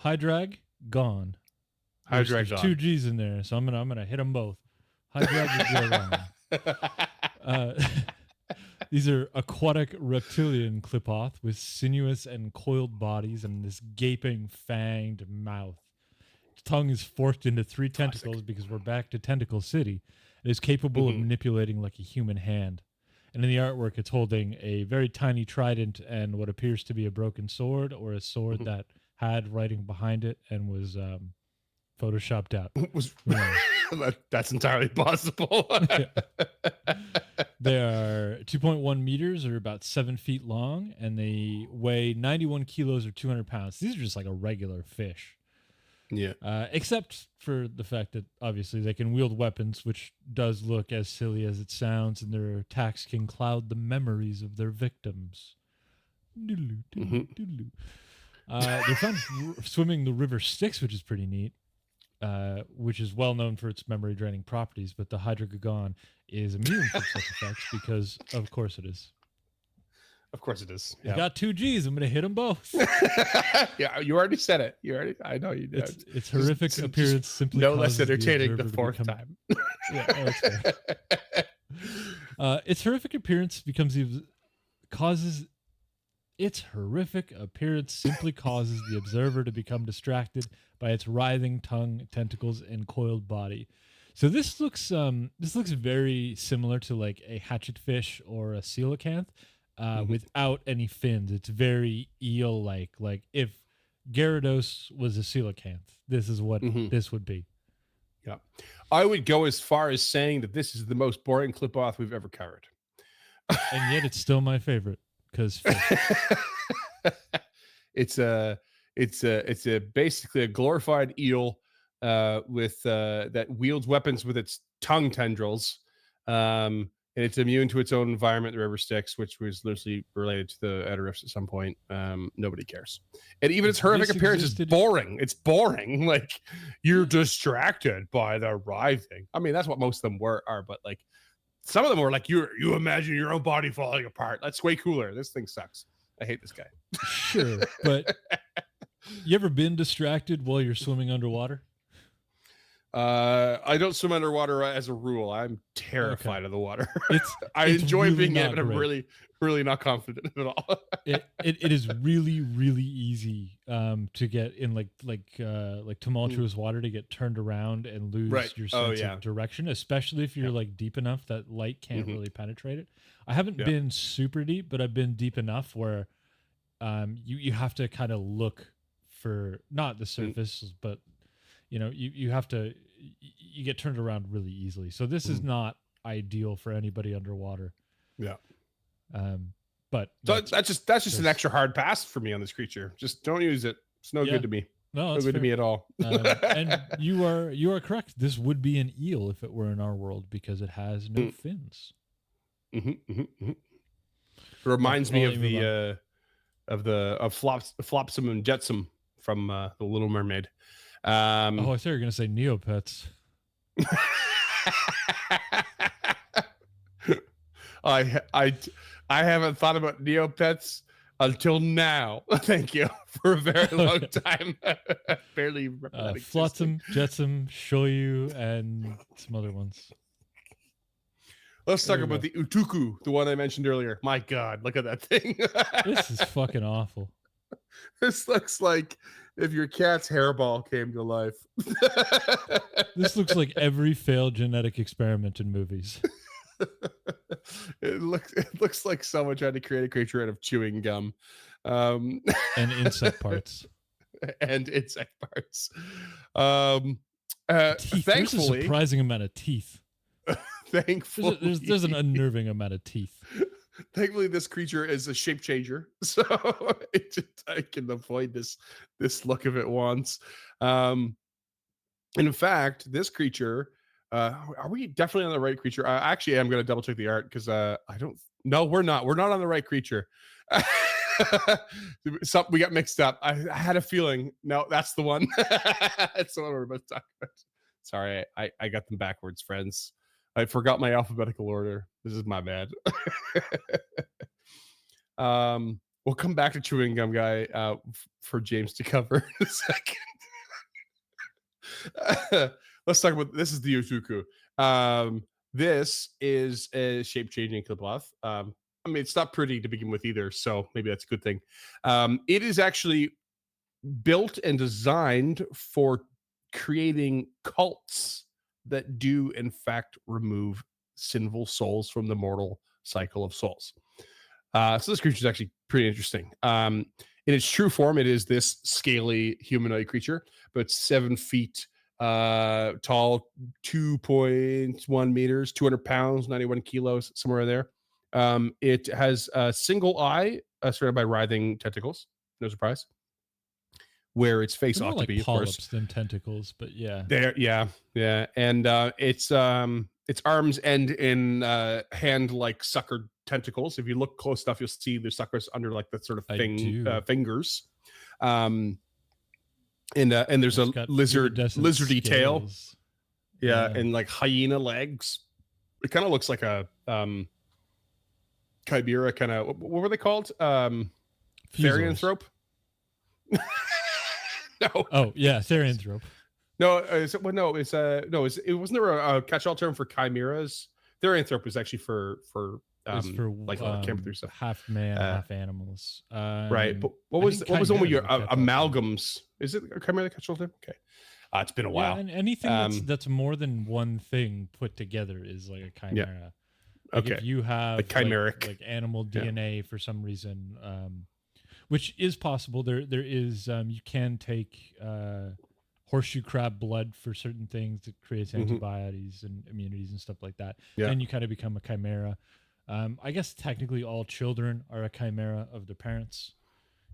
Hydrag gone. There's 2 G's in there, so I'm gonna hit them both. Hydrag these are aquatic reptilian Qlippoth with sinuous and coiled bodies and this gaping fanged mouth. Its tongue is forked into 3 tentacles because we're back to Tentacle City. It is capable of manipulating like a human hand. And in the artwork, it's holding a very tiny trident and what appears to be a broken sword, or a sword that had writing behind it and was photoshopped out.
That's entirely possible.
They are 2.1 meters, or about 7 feet long, and they weigh 91 kilos or 200 pounds. These are just like a regular fish.
Yeah.
Except for the fact that obviously they can wield weapons, which does look as silly as it sounds, and their attacks can cloud the memories of their victims. They're found swimming the river Styx, which is pretty neat, which is well known for its memory draining properties, but the Hydra Gagon is immune from such effects because, of course, it is.
Of course it is.
I got 2 G's. I'm going to hit them both.
Yeah, you already said it. I know you did.
Its horrific appearance simply
no less entertaining the 4th time.
Yeah, that's fair. Its horrific appearance causes the observer to become distracted by its writhing tongue, tentacles, and coiled body. So this looks very similar to like a hatchetfish or a coelacanth. Without any fins. It's very eel-like. Like if Gyarados was a coelacanth, this is what this would be.
Yeah. I would go as far as saying that this is the most boring Qlippoth we've ever covered.
And yet it's still my favorite because
it's basically a glorified eel with that wields weapons with its tongue tendrils. And it's immune to its own environment, the river Styx, which was loosely related to the outer rifts at some point. Nobody cares. And even its horrific appearance is boring. It's boring. Like, you're distracted by the writhing. I mean, that's what most of them are, but like some of them were like, you imagine your own body falling apart. That's way cooler. This thing sucks. I hate this guy.
Sure, but you ever been distracted while you're swimming underwater?
I don't swim underwater as a rule. I'm terrified of the water. I
it's
enjoy
really
being in it, but I'm
great.
really not confident at all.
it is really, really easy to get in like tumultuous water to get turned around and lose your sense of direction, especially if you're like deep enough that light can't really penetrate it. I haven't been super deep, but I've been deep enough where you have to kind of look for not the surface, but you have to, you get turned around really easily. So this is not ideal for anybody underwater.
Yeah.
But
so that's just an extra hard pass for me on this creature. Just don't use it. It's no good to me.
No,
No
that's
good to
fair.
me at all.
And you are correct. This would be an eel if it were in our world because it has no fins.
It reminds me
I'll let
of
you move on.
Flopsum and Jetsam from the Little Mermaid.
Oh, I thought you were gonna say Neopets.
I haven't thought about Neopets until now. Thank you for a very long time. Barely remember that existing.
Flotsam, Jetsam, Shoyu, and some other ones.
Let's
There
talk
we
about
go.
the Utuku, the one I mentioned earlier. My God, look at that thing.
This is fucking awful.
This looks like if your cat's hairball came to life.
This looks like every failed genetic experiment in movies.
It looks like someone tried to create a creature out of chewing gum,
And insect parts.
and insect parts.
Teeth. There's a
Thankfully,
surprising amount of teeth.
thankfully,
There's an unnerving amount of teeth.
thankfully, this creature is a shape changer, so I can avoid this look if it wants. And in fact, this creature. Are we definitely on the right creature? Actually, I'm going to double check the art because I don't. No, we're not. We're not on the right creature. We got mixed up. I had a feeling. No, that's the one. That's the one we're about to talk about. Sorry, I got them backwards, friends. I forgot my alphabetical order. This is my bad. We'll come back to chewing gum guy for James to cover in a second. Let's talk about this. Is the Utuku. This is a shape-changing Qlippoth. I mean, it's not pretty to begin with either, so maybe that's a good thing. It is actually built and designed for creating cults that do, in fact, remove sinful souls from the mortal cycle of souls. So this creature is actually pretty interesting. In its true form, it is this scaly humanoid creature, but 7 feet tall, 2.1 meters, 200 pounds, 91 kilos, somewhere in there. It has a single eye surrounded by writhing tentacles. No surprise. Where its face
They're more
ought to
like
be, of course.
polyps than tentacles, but yeah.
There, yeah. And its arms end in hand-like sucker tentacles. If you look close enough, you'll see the suckers under like the sort of fingers. And there's a lizardy tail. Yeah, and like hyena legs. It kind of looks like a chimera kind of, what were they called? Therianthrope? No.
Oh, yeah, Therianthrope.
No, it wasn't there a catch-all term for chimeras? Therianthrope was actually for like I can't remember stuff.
Half man, half animals.
Right. But what was the one with your amalgams? Is it a chimera catch-all term? Okay. It's been a while.
Yeah, and anything that's more than one thing put together is like a chimera.
Yeah.
Like
okay.
If you have
like chimeric,
like animal DNA for some reason, which is possible. There is you can take horseshoe crab blood for certain things that creates antibodies and immunities and stuff like that.
Yeah.
Then you kind of become a chimera. I guess technically all children are a chimera of their parents.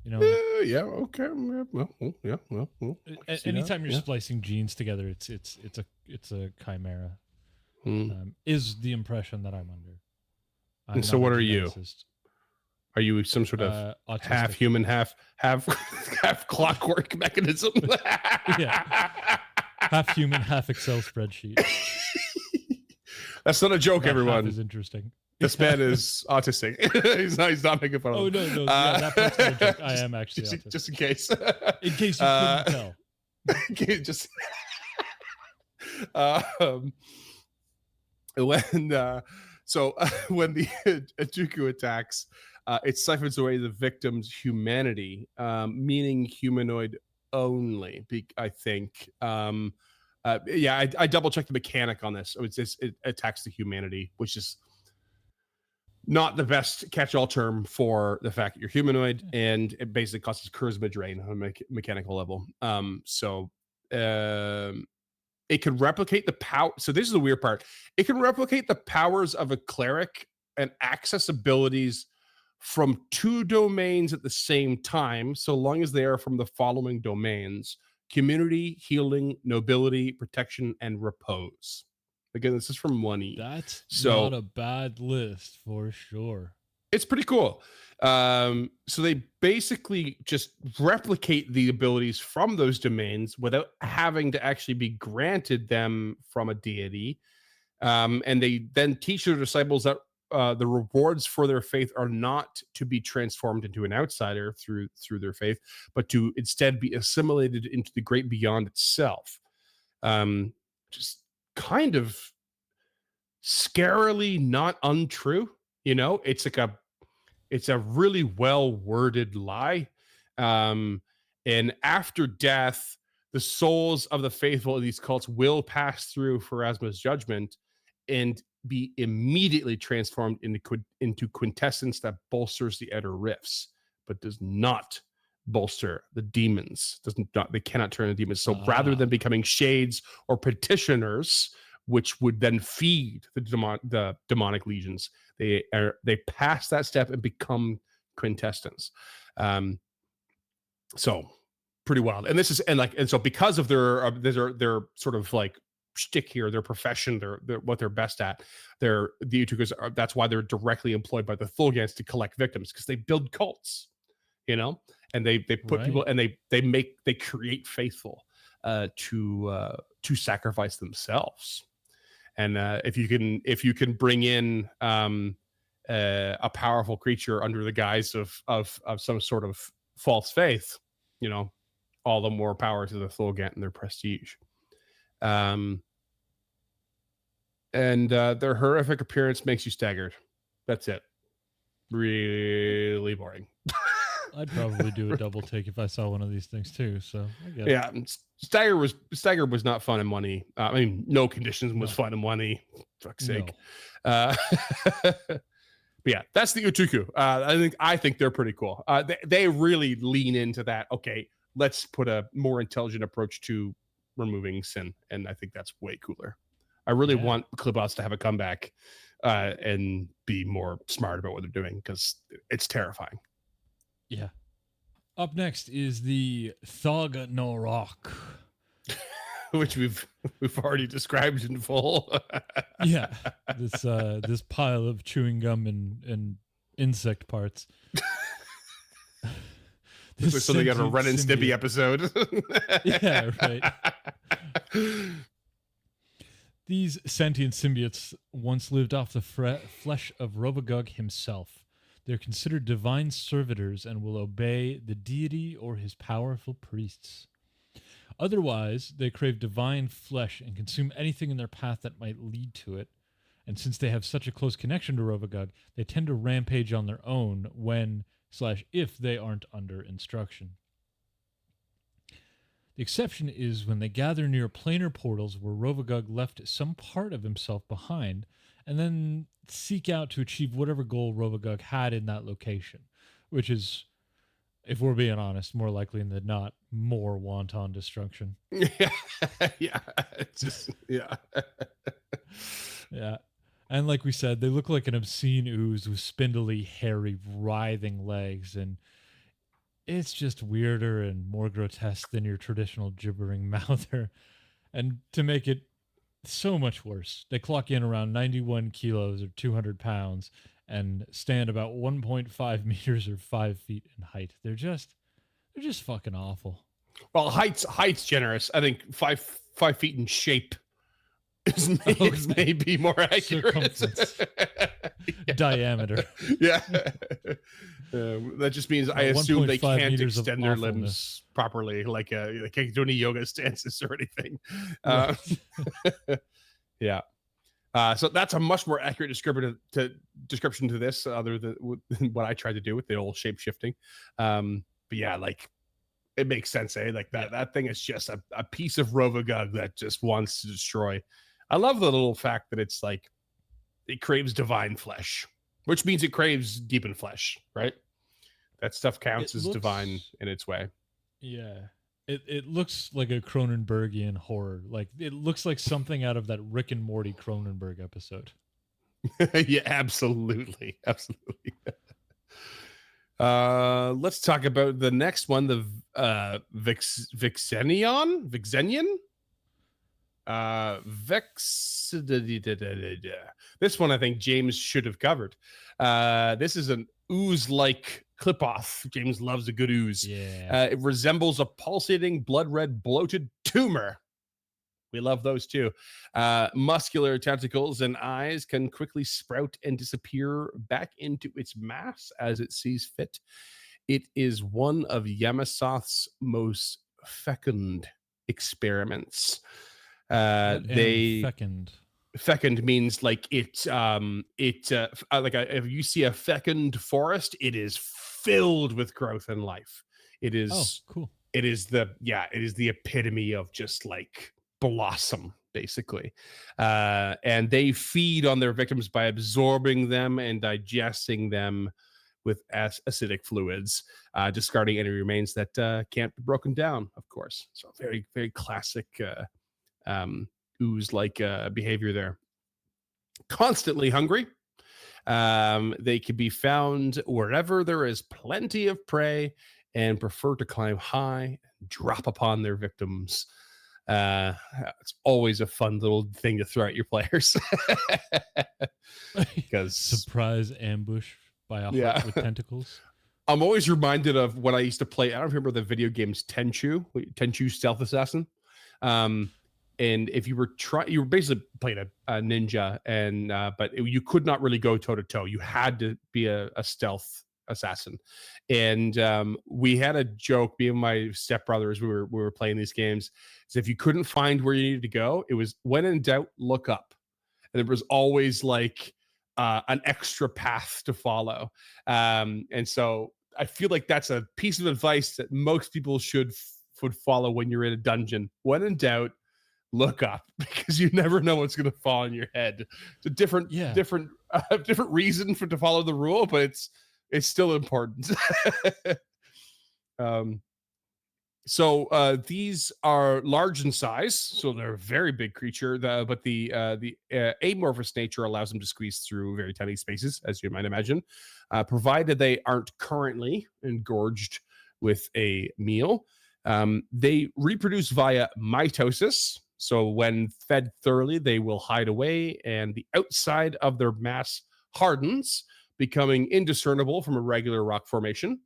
You know.
Yeah. Okay. Well.
Anytime you're splicing genes together, it's a chimera. Is the impression that I'm under.
And so, what are you? Are you some sort of half human, half clockwork mechanism?
Yeah, half human, half Excel spreadsheet.
That's not a joke, everyone.
Is interesting.
This man is autistic. he's not making fun of.
Oh no, yeah, that part's not a joke. I am actually autistic.
Just in case.
In case you couldn't tell.
Just when the Utuku attacks, it siphons away the victim's humanity, meaning humanoid only. I think. I double checked the mechanic on this. So it attacks the humanity, which is not the best catch-all term for the fact that you're humanoid, and it basically causes charisma drain on a mechanical level. It can replicate the power. So this is the weird part. It can replicate the powers of a cleric and access abilities from 2 domains at the same time, so long as they are from the following domains: community, healing, nobility, protection, and repose. Again, this is from 1E.
That's
So
not a bad list for sure.
it's pretty cool. So they basically just replicate the abilities from those domains without having to actually be granted them from a deity. And they then teach their disciples that the rewards for their faith are not to be transformed into an outsider through their faith, but to instead be assimilated into the great beyond itself. Just kind of scarily not untrue. It's a really well worded lie. And after death, the souls of the faithful of these cults will pass through Pharasma's judgment and be immediately transformed into quintessence that bolsters the outer rifts, but does not bolster the demons. They cannot turn the demons. So rather than becoming shades or petitioners, which would then feed the demonic legions, they pass that step and become quintessence. So pretty wild. And so because of their sort of like shtick here, their profession, their what they're best at, the Utukas that's why they're directly employed by the Thulgants to collect victims, because they build cults, and they put people, and they create faithful to sacrifice themselves. And if you can bring in a powerful creature under the guise of some sort of false faith, all the more power to the Thulgant and their prestige. And their horrific appearance makes you staggered. That's it. Really boring.
I'd probably do a double take if I saw one of these things too. So I get
it. Stagger was not fun in 1E. I mean, no conditions was fun in 1E. Fuck's sake. But yeah, that's the Utuku. I think they're pretty cool. They really lean into that. Okay, let's put a more intelligent approach to removing sin, and I think that's way cooler. I really want Qlippoths to have a comeback and be more smart about what they're doing, because it's terrifying.
Yeah. Up next is the Thug-no-Rock,
which we've already described in full.
Yeah, this pile of chewing gum and insect parts.
This is something out of a Ren and Stimpy episode.
Yeah, right. These sentient symbiotes once lived off the flesh of ROVAGUG himself. They're considered divine servitors and will obey the deity or his powerful priests. Otherwise, they crave divine flesh and consume anything in their path that might lead to it. And since they have such a close connection to ROVAGUG, they tend to rampage on their own when/if they aren't under instruction. The exception is when they gather near planar portals where ROVAGUG left some part of himself behind, and then seek out to achieve whatever goal ROVAGUG had in that location, which is, if we're being honest, more likely than not, more wanton destruction.
Yeah. It's just, yeah.
Yeah. And like we said, they look like an obscene ooze with spindly, hairy, writhing legs, and it's just weirder and more grotesque than your traditional gibbering mouther. And to make it so much worse, they clock in around 91 kilos or 200 pounds and stand about 1.5 meters or 5 feet in height. They're just fucking awful.
Well, height's generous. I think 5 feet in shape is maybe more accurate.
Diameter.
Yeah. That just means I assume they can't extend their limbs properly, like they can't do any yoga stances or anything. Yeah. So that's a much more accurate description to this, other than what I tried to do with the old shape shifting. But yeah, like, it makes sense, eh? Like that thing is just a piece of ROVAGUG that just wants to destroy. I love the little fact that it's like it craves divine flesh, which means it craves demon flesh, right? That stuff counts as divine in its way.
Yeah. It looks like a Cronenbergian horror. Like, it looks like something out of that Rick and Morty Cronenberg episode.
Yeah, absolutely. Let's talk about the next one, the Vixenion. Vex. This one I think James should have covered. This is an ooze-like Qlippoth. James loves a good ooze.
Yeah.
It resembles a pulsating, blood-red, bloated tumor. We love those too. Muscular tentacles and eyes can quickly sprout and disappear back into its mass as it sees fit. It is one of Yamasoth's most fecund experiments. Fecund means like if you see a fecund forest, it is filled with growth and life. It is
cool.
It is the epitome of just like blossom, basically. And they feed on their victims by absorbing them and digesting them with acidic fluids, discarding any remains that can't be broken down, of course. So very, very classic ooze-like behavior there. Constantly hungry. They can be found wherever there is plenty of prey and prefer to climb high and drop upon their victims. It's always a fun little thing to throw at your players. Because
surprise ambush by a heart with tentacles.
I'm always reminded of when I used to play, I don't remember the video games Tenchu Stealth Assassin. And if you were basically playing a ninja, and but you could not really go toe to toe. You had to be a stealth assassin. And we had a joke, me and my stepbrother, as we were playing these games, is if you couldn't find where you needed to go, it was when in doubt, look up. And it was always like an extra path to follow. And so I feel like that's a piece of advice that most people would follow when you're in a dungeon. When in doubt, look up, because you never know what's going to fall on your head. It's a different reason to follow the rule, but it's still important. So these are large in size, so they're a very big creature. But the amorphous nature allows them to squeeze through very tiny spaces, as you might imagine, provided they aren't currently engorged with a meal. They reproduce via mitosis. So when fed thoroughly, they will hide away, and the outside of their mass hardens, becoming indiscernible from a regular rock formation,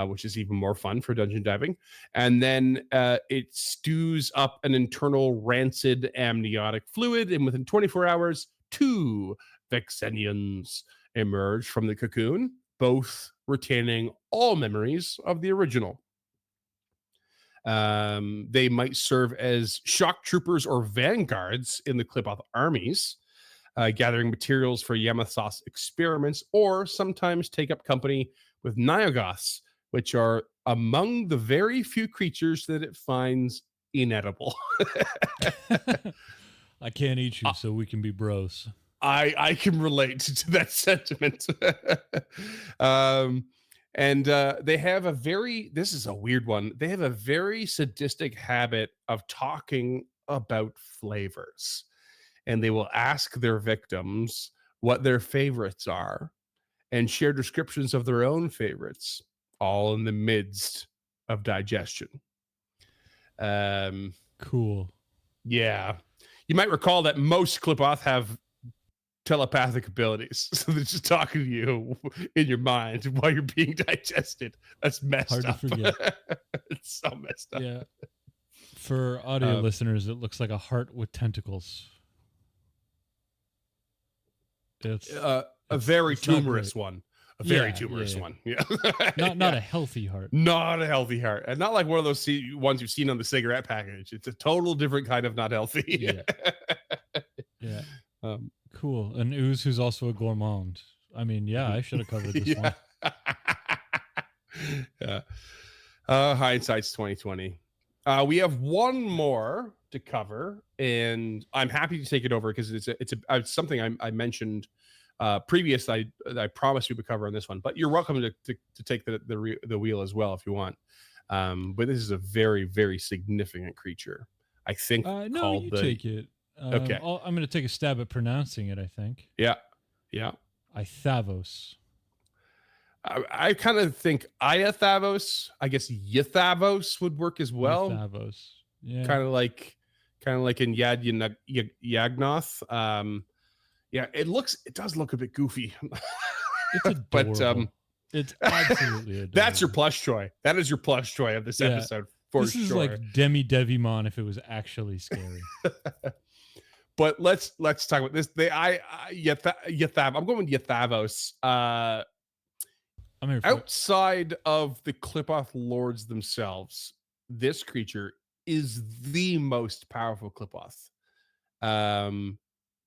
which is even more fun for dungeon diving. And then it stews up an internal rancid amniotic fluid, and within 24 hours, 2 Vexenions emerge from the cocoon, both retaining all memories of the original. They might serve as shock troopers or vanguards in the Qlippoth armies, gathering materials for Yamasoth's experiments, or sometimes take up company with Nyogoths, which are among the very few creatures that it finds inedible.
I can't eat you, so we can be bros.
I can relate to that sentiment. And they have this is a weird one. They have a very sadistic habit of talking about flavors. And they will ask their victims what their favorites are and share descriptions of their own favorites, all in the midst of digestion.
Cool.
Yeah. You might recall that most Qlippoth have telepathic abilities. So they're just talking to you in your mind while you're being digested. That's messed
Hard
up.
To forget.
It's so messed up.
Yeah. For audio listeners, it looks like a heart with tentacles. It's
a very tumorous one. A very tumorous one. Yeah.
Not a healthy heart.
Not a healthy heart. And not like one of those ones you've seen on the cigarette package. It's a total different kind of not healthy.
Yeah. Cool. An ooze who's also a gourmand. I mean, I should have covered this one.
Yeah. Hindsight's 2020. We have one more to cover, and I'm happy to take it over because it's something I mentioned previous. I promised we would cover on this one, but you're welcome to take the wheel as well if you want. But this is a very, very significant creature. I think
no, you take it.
Okay.
I'm going to take a stab at pronouncing it, I think.
Yeah.
Ithavos.
I kind of think Iathavos, I guess Yathavos would work as well.
Thavos. Yeah.
Kind of like in Yagnoth. Yeah, it does look a bit goofy.
It's adorable.
But
it's absolutely adorable.
that's your plush toy. That is your plush toy of this episode for
this
sure.
This is like Demi Devimon if it was actually scary.
But let's talk about this. Yathav. I'm going with Yathavos.
I'm here for
outside of the Qlippoth lords themselves, this creature is the most powerful Qlippoth.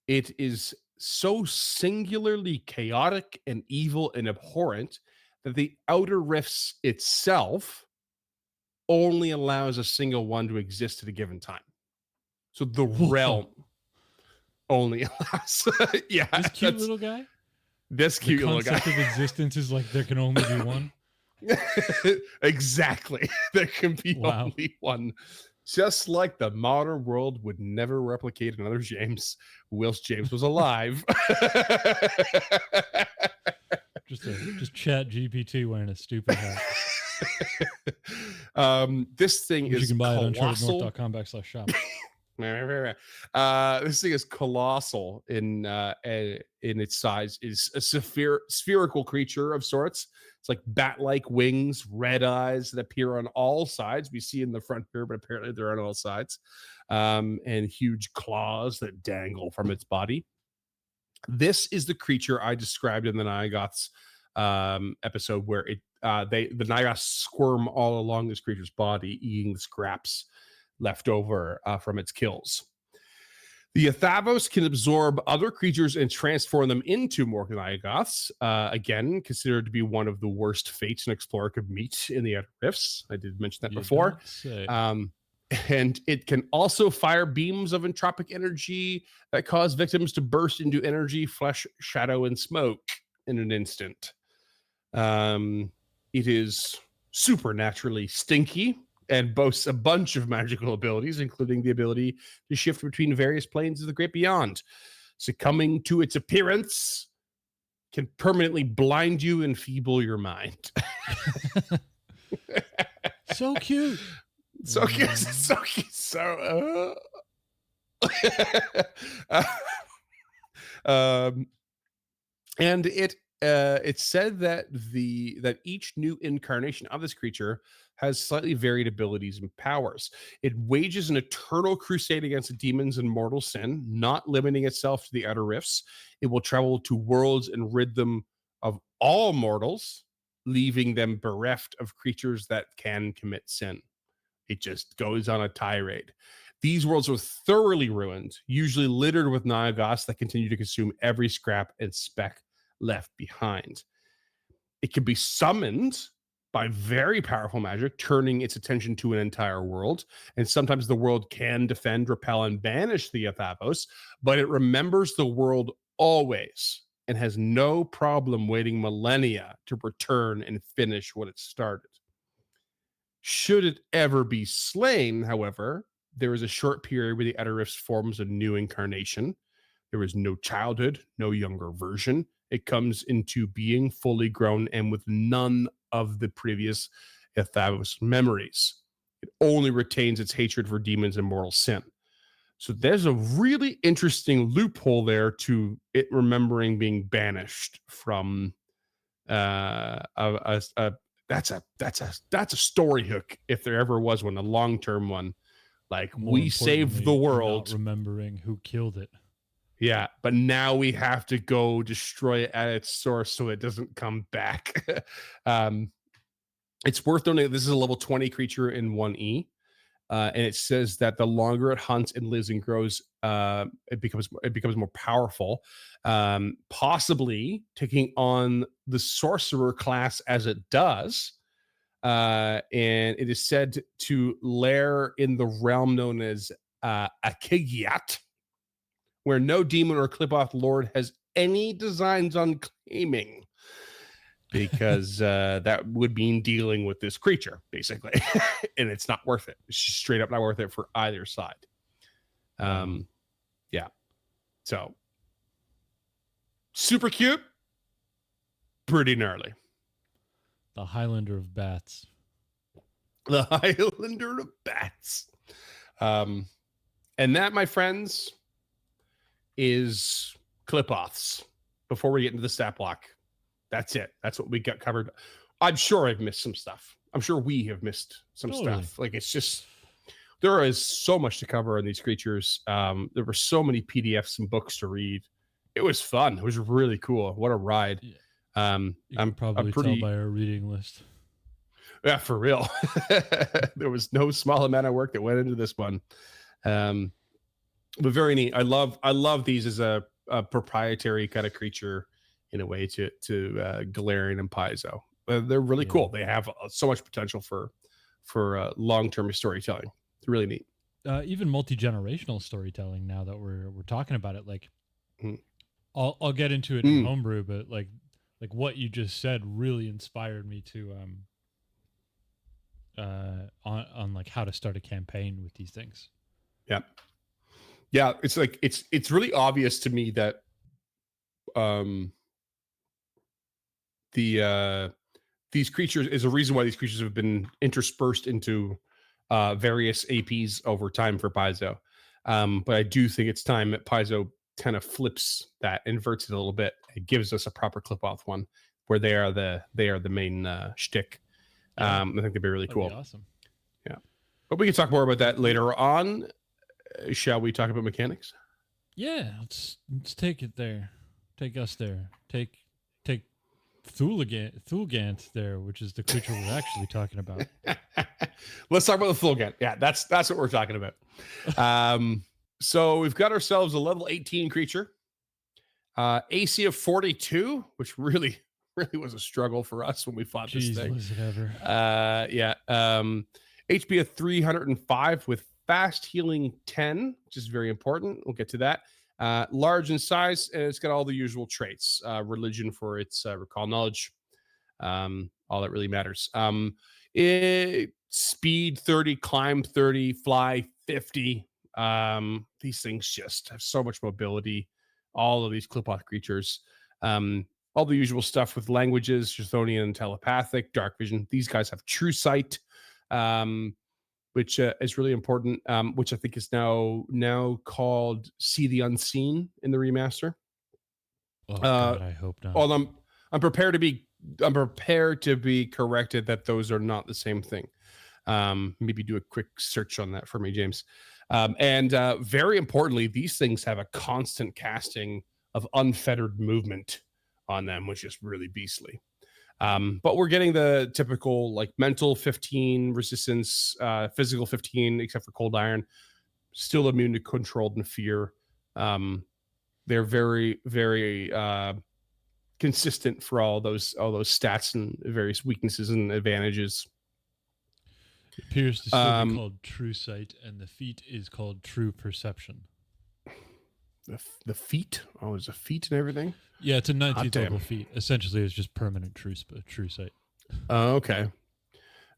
It is so singularly chaotic and evil and abhorrent that the Outer Rifts itself only allows a single one to exist at a given time. So the realm only allows. Yeah,
this cute little guy.
This cute little guy.
The concept of existence is like there can only be one.
Exactly. There can be only one. Just like the modern world would never replicate another James whilst James was alive.
just chat GPT wearing a stupid hat.
This thing is
you can buy
colossal.
it on unchartednorth.com/shop.
This thing is colossal in its size. Is a spherical creature of sorts. It's like bat-like wings, red eyes that appear on all sides. We see in the front here, but apparently they're on all sides. And huge claws that dangle from its body. This is the creature I described in the Nyagoths episode, where the Nyagoths squirm all along this creature's body, eating the scraps left over from its kills. The Yathavos can absorb other creatures and transform them into more Nyagoths. Again, considered to be one of the worst fates an explorer could meet in the Outer Rifts. I did mention that before. And it can also fire beams of entropic energy that cause victims to burst into energy, flesh, shadow, and smoke in an instant. It is supernaturally stinky and boasts a bunch of magical abilities, including the ability to shift between various planes of the great beyond. Succumbing to its appearance can permanently blind you and feeble your mind.
So cute.
So cute. So cute. So, and it's said that each new incarnation of this creature has slightly varied abilities and powers. It wages an eternal crusade against the demons and mortal sin, not limiting itself to the Outer Rifts. It will travel to worlds and rid them of all mortals, leaving them bereft of creatures that can commit sin. It just goes on a tirade. These worlds are thoroughly ruined, usually littered with Nyagoths that continue to consume every scrap and speck left behind. It can be summoned by very powerful magic, turning its attention to an entire world. And sometimes the world can defend, repel, and banish the Yathavos, but it remembers the world always and has no problem waiting millennia to return and finish what it started. Should it ever be slain, however, there is a short period where the Outer Rifts forms a new incarnation. There is no childhood, no younger version. It comes into being fully grown and with none of the previous Yathavos memories. It only retains its hatred for demons and mortal sin. So there's a really interesting loophole there to it remembering being banished from that's a story hook if there ever was one, a long-term one. Like, we saved the world,
not remembering who killed it.
Yeah, but now we have to go destroy it at its source so it doesn't come back. It's worth noting that this is a level 20 creature in 1E. And it says that the longer it hunts and lives and grows, it becomes more powerful, possibly taking on the sorcerer class as it does. And it is said to lair in the realm known as IAGNOTH, where no demon or Qlippoth lord has any designs on claiming, because that would mean dealing with this creature, basically. And it's not worth it. It's just straight up not worth it for either side. Yeah. So, super cute, pretty gnarly.
The Highlander of Bats.
The Highlander of Bats. And that, my friends, is Qlippoths. Before we get into the stat block, that's it. That's what we got covered. I'm sure I've missed some stuff. I'm sure we have missed some stuff. Like, it's just, there is so much to cover on these creatures. There were so many PDFs and books to read. It was fun. It was really cool. What a ride.
Yeah.
I'm
probably tell by our reading list.
Yeah, for real. There was no small amount of work that went into this one. But very neat. I love these as a proprietary kind of creature in a way to Galarian and Paizo. They're really cool. They have so much potential for long-term storytelling. It's really neat.
Even multi-generational storytelling. Now that we're talking about it, like I'll get into it in Homebrew, but like what you just said really inspired me to on like how to start a campaign with these things.
Yeah, it's like it's really obvious to me that these creatures is a reason why these creatures have been interspersed into various APs over time for Paizo. But I do think it's time that Paizo kind of flips that, inverts it a little bit. It gives us a proper Qlippoth one where they are the main shtick. I think they'd be really cool.
Be awesome.
Yeah, but we can talk more about that later on. Shall we talk about mechanics?
Yeah, let's take it there. Take us there. Take Thulgant there, which is the creature we're actually talking about.
Let's talk about the Thulgant. Yeah, that's what we're talking about. So we've got ourselves a level 18 creature, AC of 42, which really was a struggle for us when we fought this thing.
Was it ever?
HP of 305 with fast healing 10, which is very important. We'll get to that. Large in size, and it's got all the usual traits. Religion for its recall knowledge. All that really matters. Speed 30, climb 30, fly 50. These things just have so much mobility. All of these Qlippoth creatures. All the usual stuff with languages, Chthonian and telepathic, dark vision. These guys have true sight, which is really important, which I think is now called See the Unseen in the remaster.
Oh God, I hope not.
Well, I'm prepared to be corrected that those are not the same thing. Maybe do a quick search on that for me, James. And very importantly, these things have a constant casting of unfettered movement on them, which is really beastly. But we're getting the typical like mental 15 resistance, physical 15, except for cold iron, still immune to controlled and fear. They're very, very consistent for all those stats and various weaknesses and advantages.
It appears to still be called true sight, and the feat is called true perception.
The feat? Oh, is a feat and everything?
Yeah, it's a 19th level feat. Essentially, it's just permanent true sight.
Oh, okay.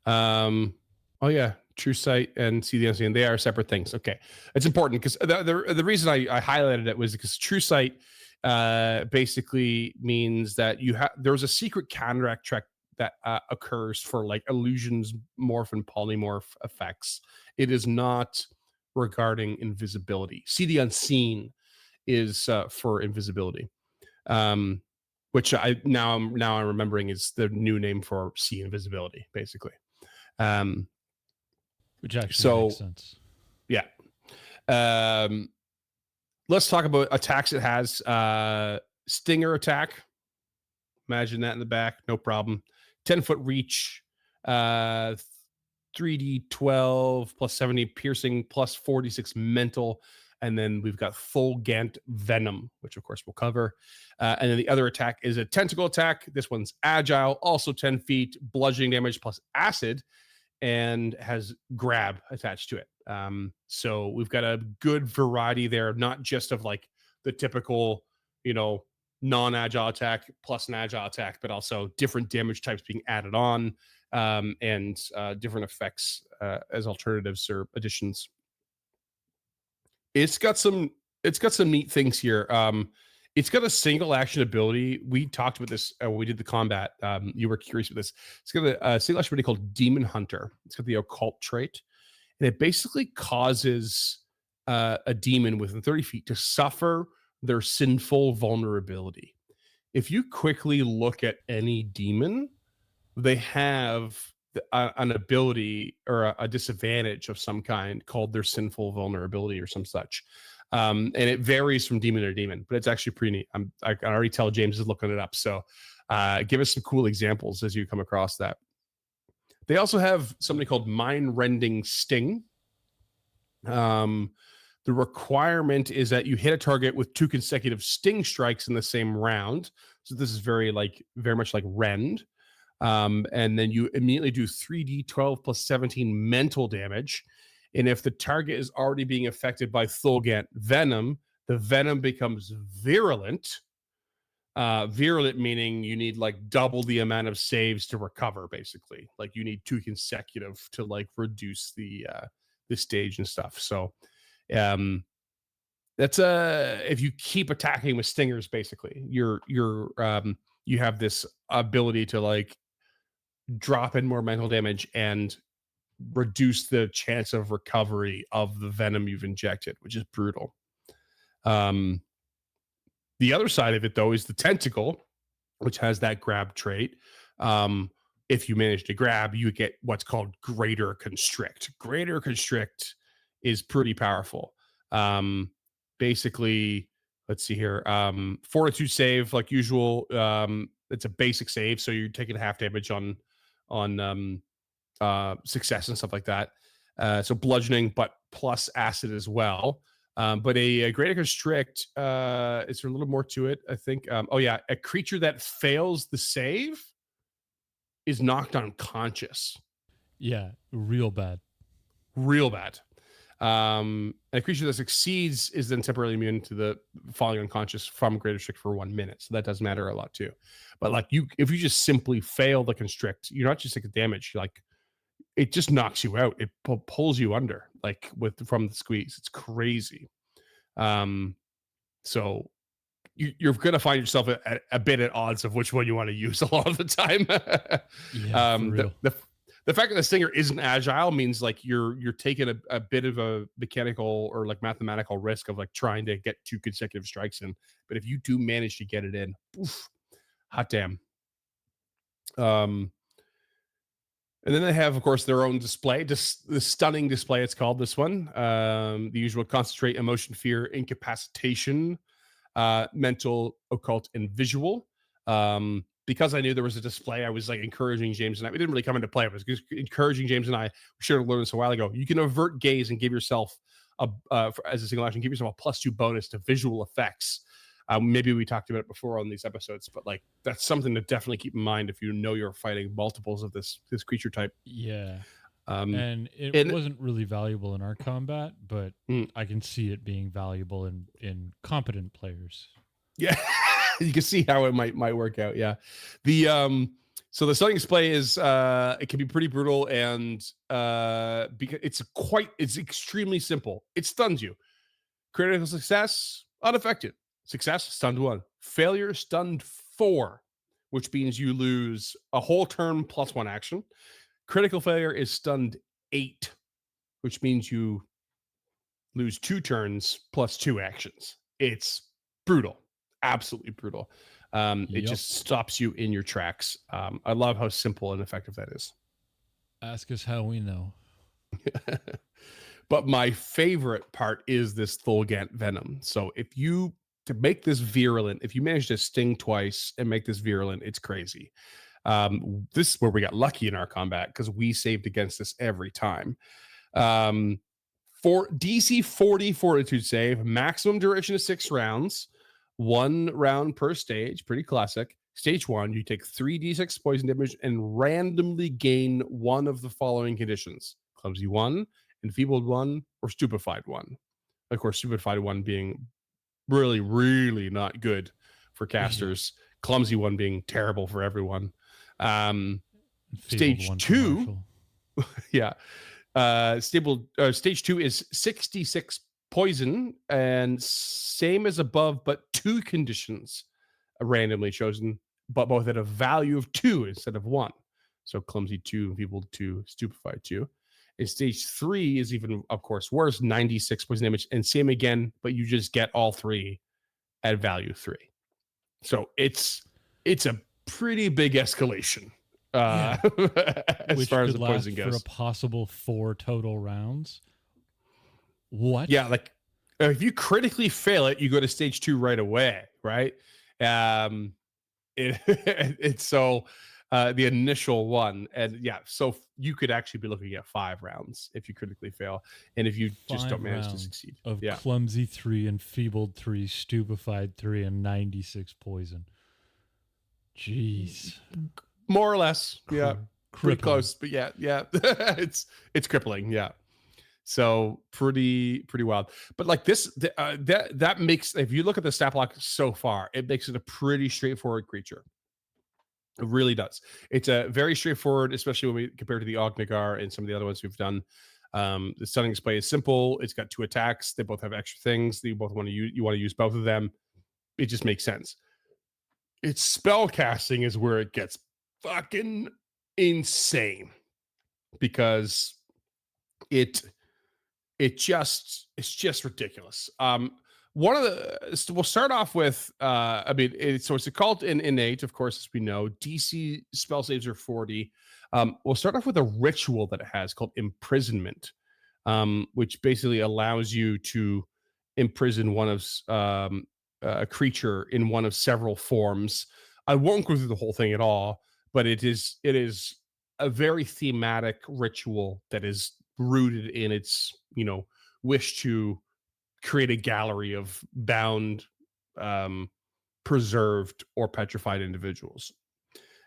Oh yeah, true sight and see the unseen. They are separate things. Okay, it's important because the reason I highlighted it was because true sight basically means that there's a secret counteract check that occurs for like illusions, morph, and polymorph effects. It is not regarding invisibility. See the unseen is for invisibility, which I'm remembering is the new name for see invisibility, basically.
Which actually makes sense.
Yeah. Let's talk about attacks. It has stinger attack. Imagine that in the back, no problem. 10-foot reach, 3d12 plus 70 piercing plus 46 mental. And then we've got Thulgant Venom, which of course we'll cover. And then the other attack is a tentacle attack. This one's agile, also 10 feet, bludgeoning damage plus acid, and has grab attached to it. So we've got a good variety there, not just of like the typical, non-agile attack plus an agile attack, but also different damage types being added on, and different effects as alternatives or additions. It's got some neat things here. It's got a single action ability. We talked about this when we did the combat. You were curious with this. It's got a single action ability called Demon Hunter. It's got the occult trait, and it basically causes a demon within 30 feet to suffer their sinful vulnerability. If you quickly look at any demon, they have an ability or a disadvantage of some kind called their sinful vulnerability or some such. And it varies from demon to demon, but it's actually pretty neat. I can already tell James is looking it up. So give us some cool examples as you come across that. They also have something called Mind-Rending Sting. The requirement is that you hit a target with 2 consecutive sting strikes in the same round. So this is very much like Rend. And then you immediately do 3d12 plus 17 mental damage. And if the target is already being affected by Thulgant venom, the venom becomes virulent. Virulent meaning you need like double the amount of saves to recover, basically. Like you need 2 consecutive to like reduce the stage and stuff. So that's if you keep attacking with stingers, basically, you have this ability to like drop in more mental damage and reduce the chance of recovery of the venom you've injected, which is brutal. The other side of it, though, is the tentacle, which has that grab trait. If you manage to grab, you get what's called Greater Constrict. Greater Constrict is pretty powerful. Basically, let's see here. Fortitude save, like usual. It's a basic save, so you're taking half damage on success and stuff like that. So bludgeoning, but plus acid as well. But a Greater Constrict, is there a little more to it, I think. A creature that fails the save is knocked unconscious.
Yeah, real bad.
Real bad. A creature that succeeds is then temporarily immune to the falling unconscious from Greater Constrict for 1 minute. So that does matter a lot too. But like if you just simply fail the constrict, you're not just taking damage. Like it just knocks you out. It pulls you under, like from the squeeze. It's crazy. So you're going to find yourself a bit at odds of which one you want to use a lot of the time.
Yeah, for real.
The fact that the stinger isn't agile means like you're taking a bit of a mechanical or like mathematical risk of like trying to get 2 consecutive strikes in. But if you do manage to get it in, oof, hot damn. And then they have, of course, their own display, just the stunning display. It's called this one. The usual concentrate, emotion, fear, incapacitation, mental, occult, and visual. Because I knew there was a display, I was like encouraging James and I. We didn't really come into play. I was just encouraging James and I. We should have learned this a while ago. You can avert gaze and give yourself as a single action, give yourself a +2 bonus to visual effects. Maybe we talked about it before on these episodes, but like that's something to definitely keep in mind if you know you're fighting multiples of this creature type.
Yeah. And it wasn't really valuable in our combat, but I can see it being valuable in competent players.
Yeah. You can see how it might work out. Yeah. So the stunning display is it can be pretty brutal, and because it's extremely simple. It stuns you. Critical success, unaffected. Success, stunned 1. Failure, stunned 4, which means you lose a whole turn plus 1 action. Critical failure is stunned 8, which means you lose 2 turns plus 2 actions. It's brutal. Absolutely brutal. It just stops you in your tracks. I love how simple and effective that is.
Ask us how we know.
But my favorite part is this Thulgant venom. So to make this virulent, if you manage to sting twice and make this virulent, it's crazy. This is where we got lucky in our combat because we saved against this every time. For DC 40 fortitude save, maximum duration is 6 rounds. 1 round per stage, pretty classic. Stage 1, you take 3d6 poison damage and randomly gain one of the following conditions: clumsy 1, enfeebled 1, or stupefied 1. Of course, stupefied 1 being really, really not good for casters. Clumsy 1 being terrible for everyone. Stage 2, yeah. Stage 2 is 66 poison, and same as above, but 2 conditions randomly chosen, but both at a value of 2 instead of 1. So clumsy 2, enfeebled 2, stupefied 2. In stage 3 is even, of course, worse, 96 poison damage, and same again, but you just get all 3 at value 3. So it's a pretty big escalation as
Which
far as
could
the poison
last for
goes.
a possible 4 total rounds. What?
Yeah, like if you critically fail it, you go to stage 2 right away, right? It's so the initial one, and yeah, so you could actually be looking at 5 rounds if you critically fail, and if you just
5
don't manage to
rounds
succeed.
of
Yeah,
clumsy 3, enfeebled 3, stupefied 3, and 96 poison. Jeez.
more or less. Yeah, pretty
Crippling.
close, but yeah, it's crippling. Yeah. So pretty wild, but like this, that makes, if you look at the stat block so far, it makes it a pretty straightforward creature. It really does. It's a very straightforward, especially when we compare to the Ognagar and some of the other ones we've done. The stunning display is simple. It's got 2 attacks. They both have extra things that you both want to use. You want to use both of them. It just makes sense. Its spell casting is where it gets fucking insane, because it's just ridiculous. One of the, we'll start off with so it's a cult in innate, of course, as we know. DC spell saves are 40. We'll start off with a ritual that it has called imprisonment, which basically allows you to imprison one of a creature in one of several forms. I won't go through the whole thing at all, but it is a very thematic ritual that is rooted in its, wish to create a gallery of bound, preserved, or petrified individuals.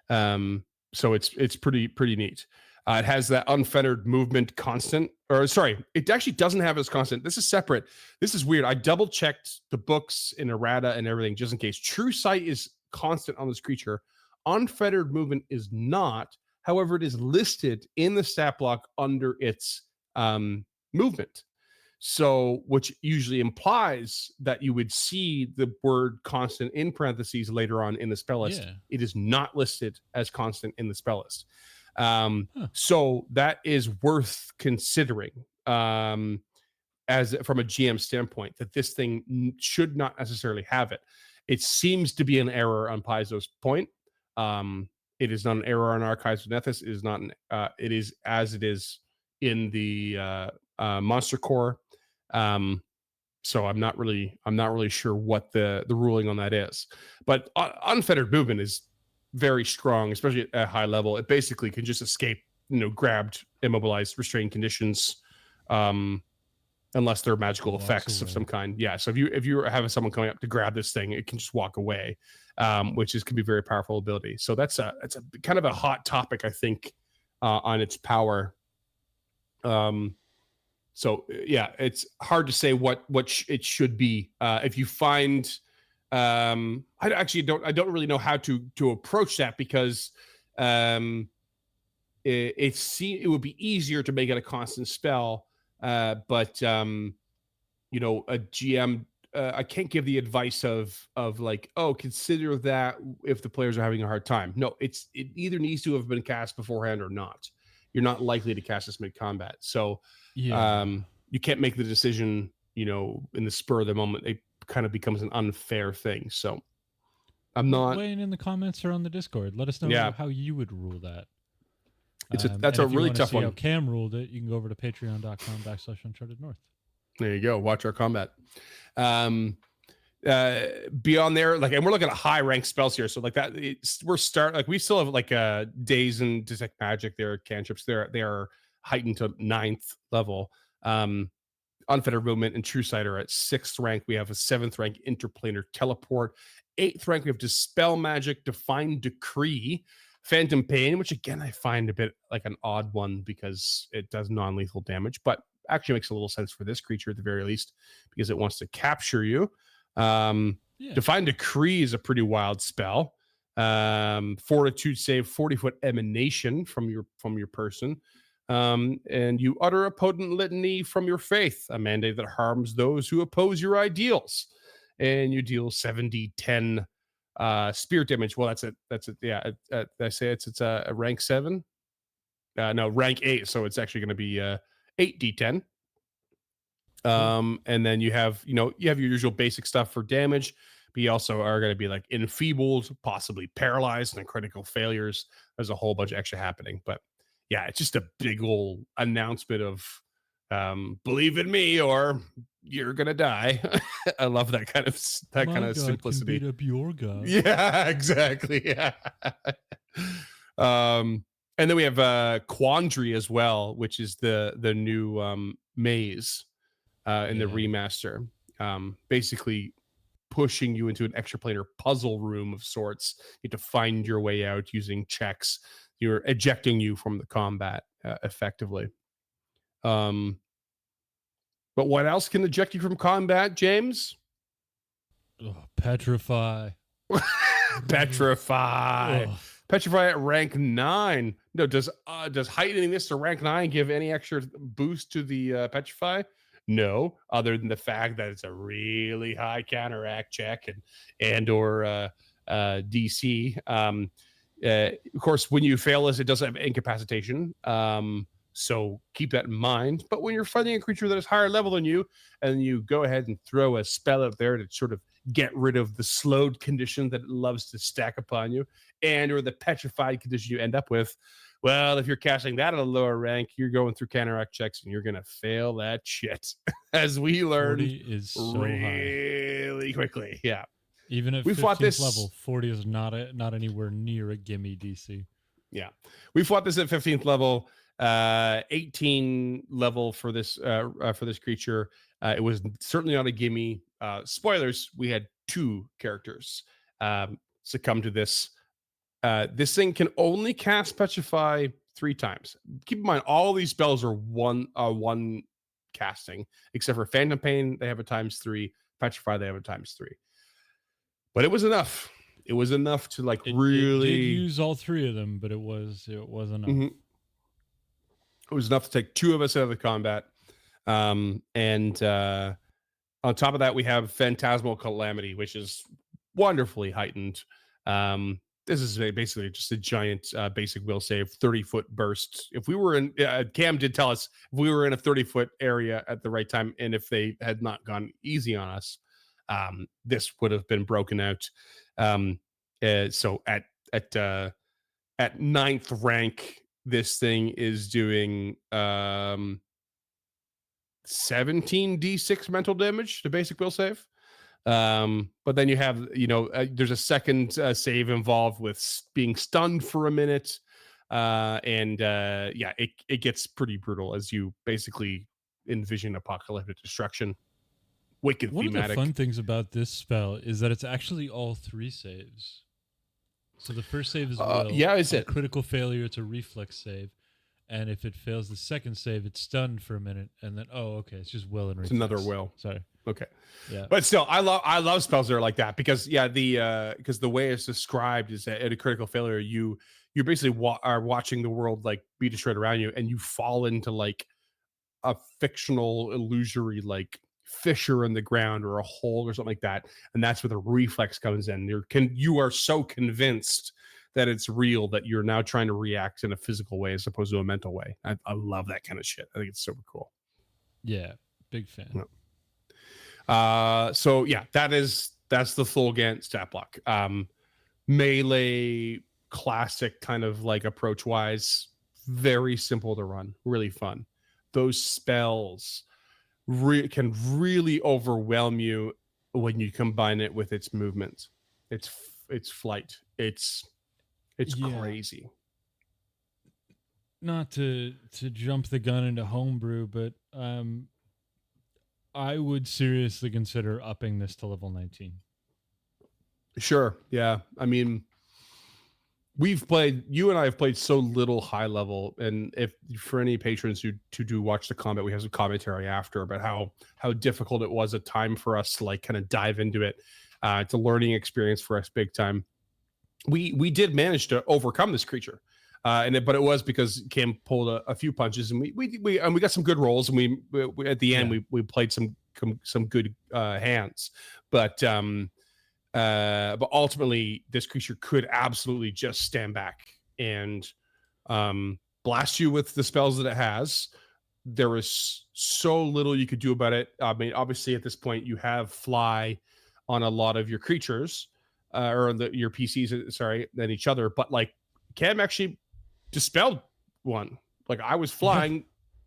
So it's pretty neat. It has that unfettered movement constant, or sorry, it actually doesn't have as constant. This is separate. This is weird. I double checked the books in errata and everything just in case. True sight is constant on this creature. Unfettered movement is not. However, it is listed in the stat block under its movement. So, which usually implies that you would see the word constant in parentheses later on in the spell list.
Yeah.
It is not listed as constant in the spell list. So that is worth considering as from a GM standpoint, that this thing should not necessarily have it. It seems to be an error on Paizo's point. It is not an error on Archives of Nethys. It is not it is as it is in the Monster Core. So I'm not really sure what the ruling on that is. But unfettered movement is very strong, especially at high level. It basically can just escape, grabbed, immobilized, restrained conditions, unless they're magical effects of some kind. Yeah. So if you have someone coming up to grab this thing, it can just walk away, which can be very powerful ability. So that's a kind of a hot topic, I think, on its power. So yeah, it's hard to say what it should be. If you find, I don't really know how to approach that, because it would be easier to make it a constant spell, but a GM, I can't give the advice of like, oh, consider that if the players are having a hard time. No, it either needs to have been cast beforehand or not. You're not likely to cast this mid-combat. So you can't make the decision, in the spur of the moment. It kind of becomes an unfair thing. So I'm not
weighing in the comments or on the Discord. Let us know how you would rule that.
That's a really tough one.
How Cam ruled it, you can go over to patreon.com/UnchartedNorth.
There you go. Watch our combat. Beyond there, and we're looking at high ranked spells here. So that we still have days and detect magic. There are cantrips. They are heightened to 9th level. Unfettered movement and true sight are at 6th rank. We have a 7th rank interplanar teleport. 8th rank we have dispel magic, define decree, phantom pain, which again I find a bit like an odd one because it does non-lethal damage, but actually makes a little sense for this creature at the very least because it wants to capture you. Define decree is a pretty wild spell. Fortitude save, 40-foot emanation from your person. And you utter a potent litany from your faith, a mandate that harms those who oppose your ideals. And you deal 7d10 spirit damage. Well, that's it. Yeah, I say it's a rank 7. No, rank 8. So it's actually going to be 8d10. And then you have your usual basic stuff for damage, but you also are going to be like enfeebled, possibly paralyzed, and critical failures. There's a whole bunch of extra happening, but yeah, it's just a big old announcement of believe in me or you're gonna die. I love that kind of simplicity.
Can beat up your God.
Yeah, exactly. Yeah. And then we have Quandary as well, which is the new maze in the remaster. Basically pushing you into an extraplanar puzzle room of sorts. You have to find your way out using checks. You're ejecting you from the combat effectively. But what else can eject you from combat, James?
Petrify.
Petrify. Petrify at rank 9. No, does heightening this to rank 9 give any extra boost to the Petrify? No, other than the fact that it's a really high counteract check and/or DC. Of course, when you fail this, it does have incapacitation. So keep that in mind. But when you're fighting a creature that is higher level than you, and you go ahead and throw a spell out there to sort of get rid of the slowed condition that it loves to stack upon you, or the petrified condition you end up with, well, if you're casting that at a lower rank, you're going through counteract checks and you're going to fail that shit. As we learned,
40 is so
really quickly. Yeah.
Even at 15th level, 40 is not anywhere near a gimme DC.
Yeah. We fought this at 15th level, 18 level for this creature. It was certainly not a gimme. Spoilers, we had 2 characters succumb to this. This thing can only cast Petrify 3 times. Keep in mind, all these spells are one casting, except for Phantom Pain, they have a times 3. Petrify, they have a times 3. But it was enough. It was enough to really.
It did use all 3 of them, but it was enough.
Mm-hmm. It was enough to take 2 of us out of the combat. And on top of that, we have Phantasmal Calamity, which is wonderfully heightened. This is basically just a giant basic will save, 30-foot burst. If we were in, Cam did tell us, if we were in a 30-foot area at the right time, and if they had not gone easy on us, this would have been broken out. So at 9th rank, this thing is doing 17d6 mental damage to basic will save. But then you have, there's a second save involved with being stunned for a minute. It gets pretty brutal as you basically envision apocalyptic destruction. Wicked
One
thematic.
of the fun things about this spell is that it's actually all 3 saves. So the first save is will.
Is it?
Critical failure, it's a reflex save. And if it fails the second save, it's stunned for a minute. And then, it's just will and reflex.
It's another will.
Sorry.
Okay.
Yeah.
But still, I love spells that are like that because because the way it's described is that at a critical failure, you basically are watching the world like be destroyed around you, and you fall into like a fictional illusory like fissure in the ground or a hole or something like that, and that's where the reflex comes in. You are so convinced that it's real that you're now trying to react in a physical way as opposed to a mental way. I love that kind of shit. I think it's super cool.
Yeah, big fan.
Yeah. That's the Thulgant stat block. Melee classic kind of like approach wise, very simple to run, really fun. Those spells can really overwhelm you when you combine it with its movement. It's flight. It's crazy.
Not to jump the gun into homebrew, but I would seriously consider upping this to level 19.
Sure. Yeah. I mean, you and I have played so little high level, and if for any patrons who do watch the combat, we have some commentary after about how difficult it was at time for us to like kind of dive into it. It's a learning experience for us big time. We did manage to overcome this creature. But it was because Cam pulled a few punches, and we got some good rolls, and we at the end we played some good hands, but ultimately this creature could absolutely just stand back and blast you with the spells that it has. There is so little you could do about it. I mean, obviously at this point you have fly on a lot of your creatures, or your PCs, sorry, than each other. But like Cam actually dispelled one. Like I was flying,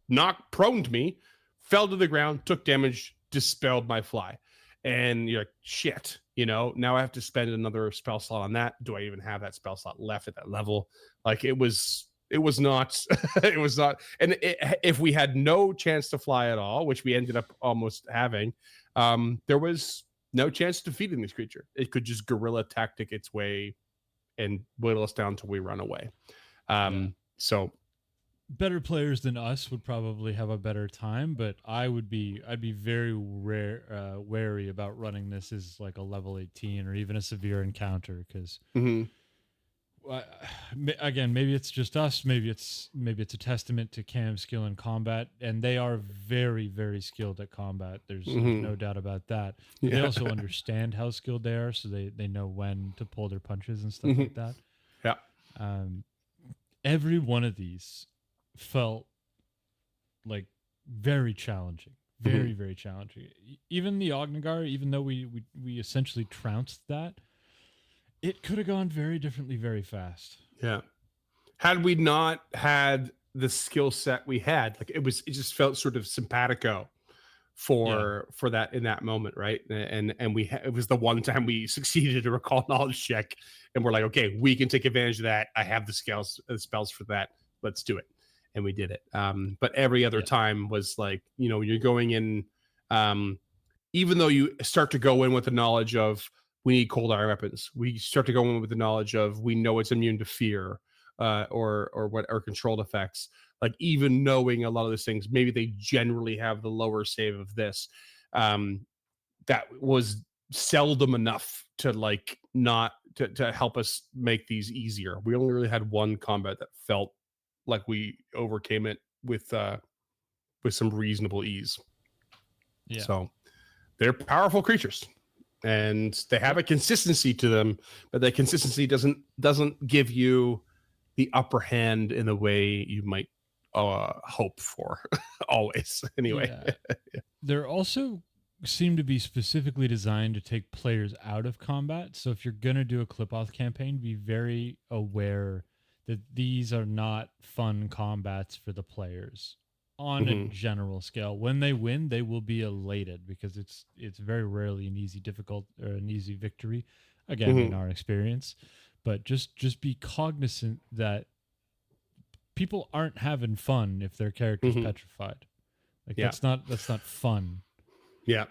knocked, proned me, fell to the ground, took damage, dispelled my fly. And you're like, shit, now I have to spend another spell slot on that. Do I even have that spell slot left at that level? Like it was not, it was not. And if we had no chance to fly at all, which we ended up almost having, there was no chance of defeating this creature. It could just guerrilla tactic its way and whittle us down till we run away. So
better players than us would probably have a better time, but I'd be very wary about running this as like a level 18 or even a severe encounter, because again, maybe it's just us, maybe it's a testament to Cam's skill in combat, and they are very, very skilled at combat. There's no doubt about that. They also understand how skilled they are, so they know when to pull their punches and stuff like that. Every one of these felt like very challenging, very, very challenging. Even the Ognagar, even though we essentially trounced that, it could have gone very differently very fast.
Yeah. Had we not had the skill set we had, like it just felt sort of simpatico for that in that moment, right? And it was the one time we succeeded to recall knowledge check, and we're like, okay, we can take advantage of that. I have the spells for that. Let's do it. And we did it. But every other time was like, you're going in, even though you start to go in with the knowledge of we need cold iron weapons, we start to go in with the knowledge of we know it's immune to fear, or controlled effects. Like even knowing a lot of those things, maybe they generally have the lower save of this. That was seldom enough to like not to help us make these easier. We only really had one combat that felt like we overcame it with some reasonable ease. Yeah. So they're powerful creatures, and they have a consistency to them, but that consistency doesn't give you the upper hand in the way you might hope for always. Anyway,
They're also seem to be specifically designed to take players out of combat. So if you're gonna do a Qlippoth campaign, be very aware that these are not fun combats for the players on a general scale. When they win, they will be elated because it's very rarely an easy victory, again, in our experience. But just be cognizant that people aren't having fun if their character's petrified. Like that's not fun.
Yeah.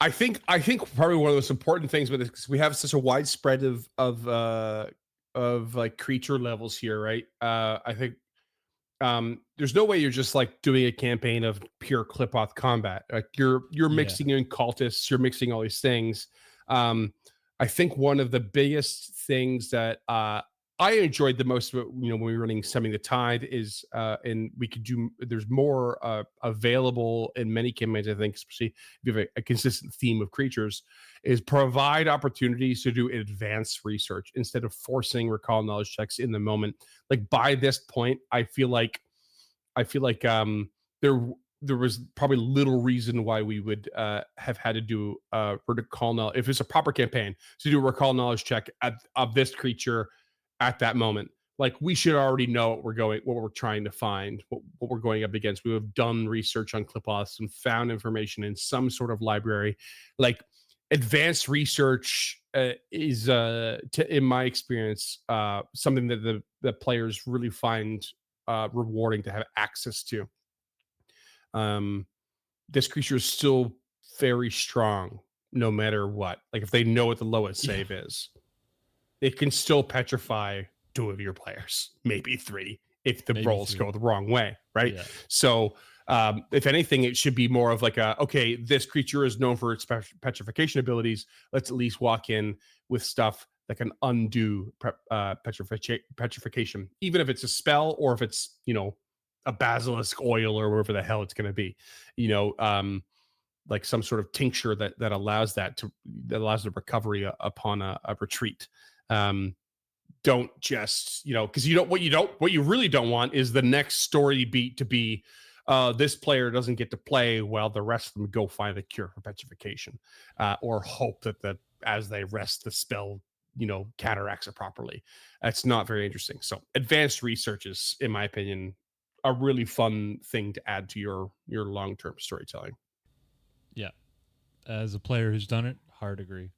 I think probably one of the most important things with this, because we have such a wide spread of like creature levels here, right? I think there's no way you're just like doing a campaign of pure Qlippoth combat. Like you're mixing in cultists, you're mixing all these things. I think one of the biggest things that I enjoyed the most, when we were running Stemming the Tide, is and we could do. There's more available in many campaigns. I think, especially if you have a consistent theme of creatures, is provide opportunities to do advanced research instead of forcing recall knowledge checks in the moment. Like by this point, I feel like there was probably little reason why we would have had to do recall knowledge if it's a proper campaign to do a recall knowledge check of this creature at that moment. Like we should already know what we're trying to find, what we're going up against. We have done research on Qlippoths and found information in some sort of library. Like advanced research is, in my experience, something that the players really find rewarding to have access to. This creature is still very strong no matter what. Like if they know what the lowest save is, it can still petrify 2 of your players, maybe 3, if the rolls go the wrong way, right? Yeah. So if anything, it should be more of like okay, this creature is known for its petrification abilities. Let's at least walk in with stuff that can undo petrification, even if it's a spell or if it's, a basilisk oil or whatever the hell it's going to be, like some sort of tincture that allows that allows the recovery upon a retreat. Don't just, because what you really don't want is the next story beat to be, this player doesn't get to play while the rest of them go find the cure for petrification, or hope that as they rest, the spell, counteracts it properly. That's not very interesting. So advanced research is, in my opinion, a really fun thing to add to your long-term storytelling.
Yeah. As a player who's done it, hard agree.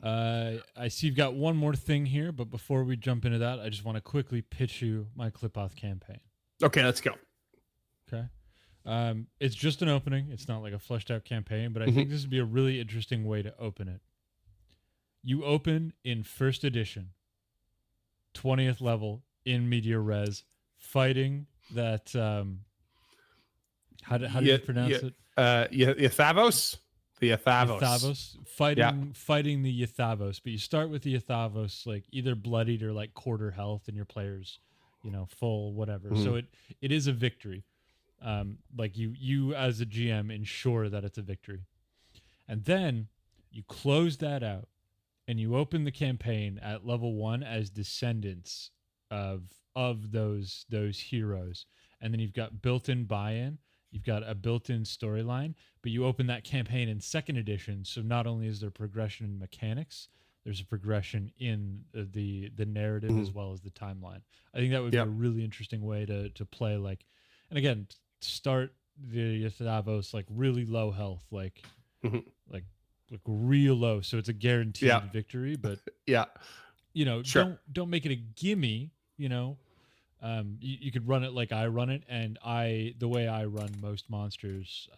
I see you've got one more thing here, but before we jump into that, I just want to quickly pitch you my Qlippoth campaign.
Okay, let's go.
Okay. It's just an opening. It's not like a fleshed out campaign, but I think this would be a really interesting way to open it. You open in first edition, 20th level in media res, fighting that how do you pronounce it?
Yathavos? The Yathavos.
Yathavos. Fighting the Yathavos. But you start with the Yathavos like either bloodied or like quarter health, and your players, full whatever. So it is a victory. Like you as a GM ensure that it's a victory. And then you close that out and you open the campaign at level 1 as descendants of those heroes. And then you've got built-in buy-in, you've got a built-in storyline, but you open that campaign in second edition, so not only is there progression in mechanics, there's a progression in the narrative as well as the timeline. I think that would be a really interesting way to play, like, and again, start the Yathavos like really low health, like real low, so it's a guaranteed victory. But
sure.
don't make it a gimme. You could run it like I run it, and the way I run most monsters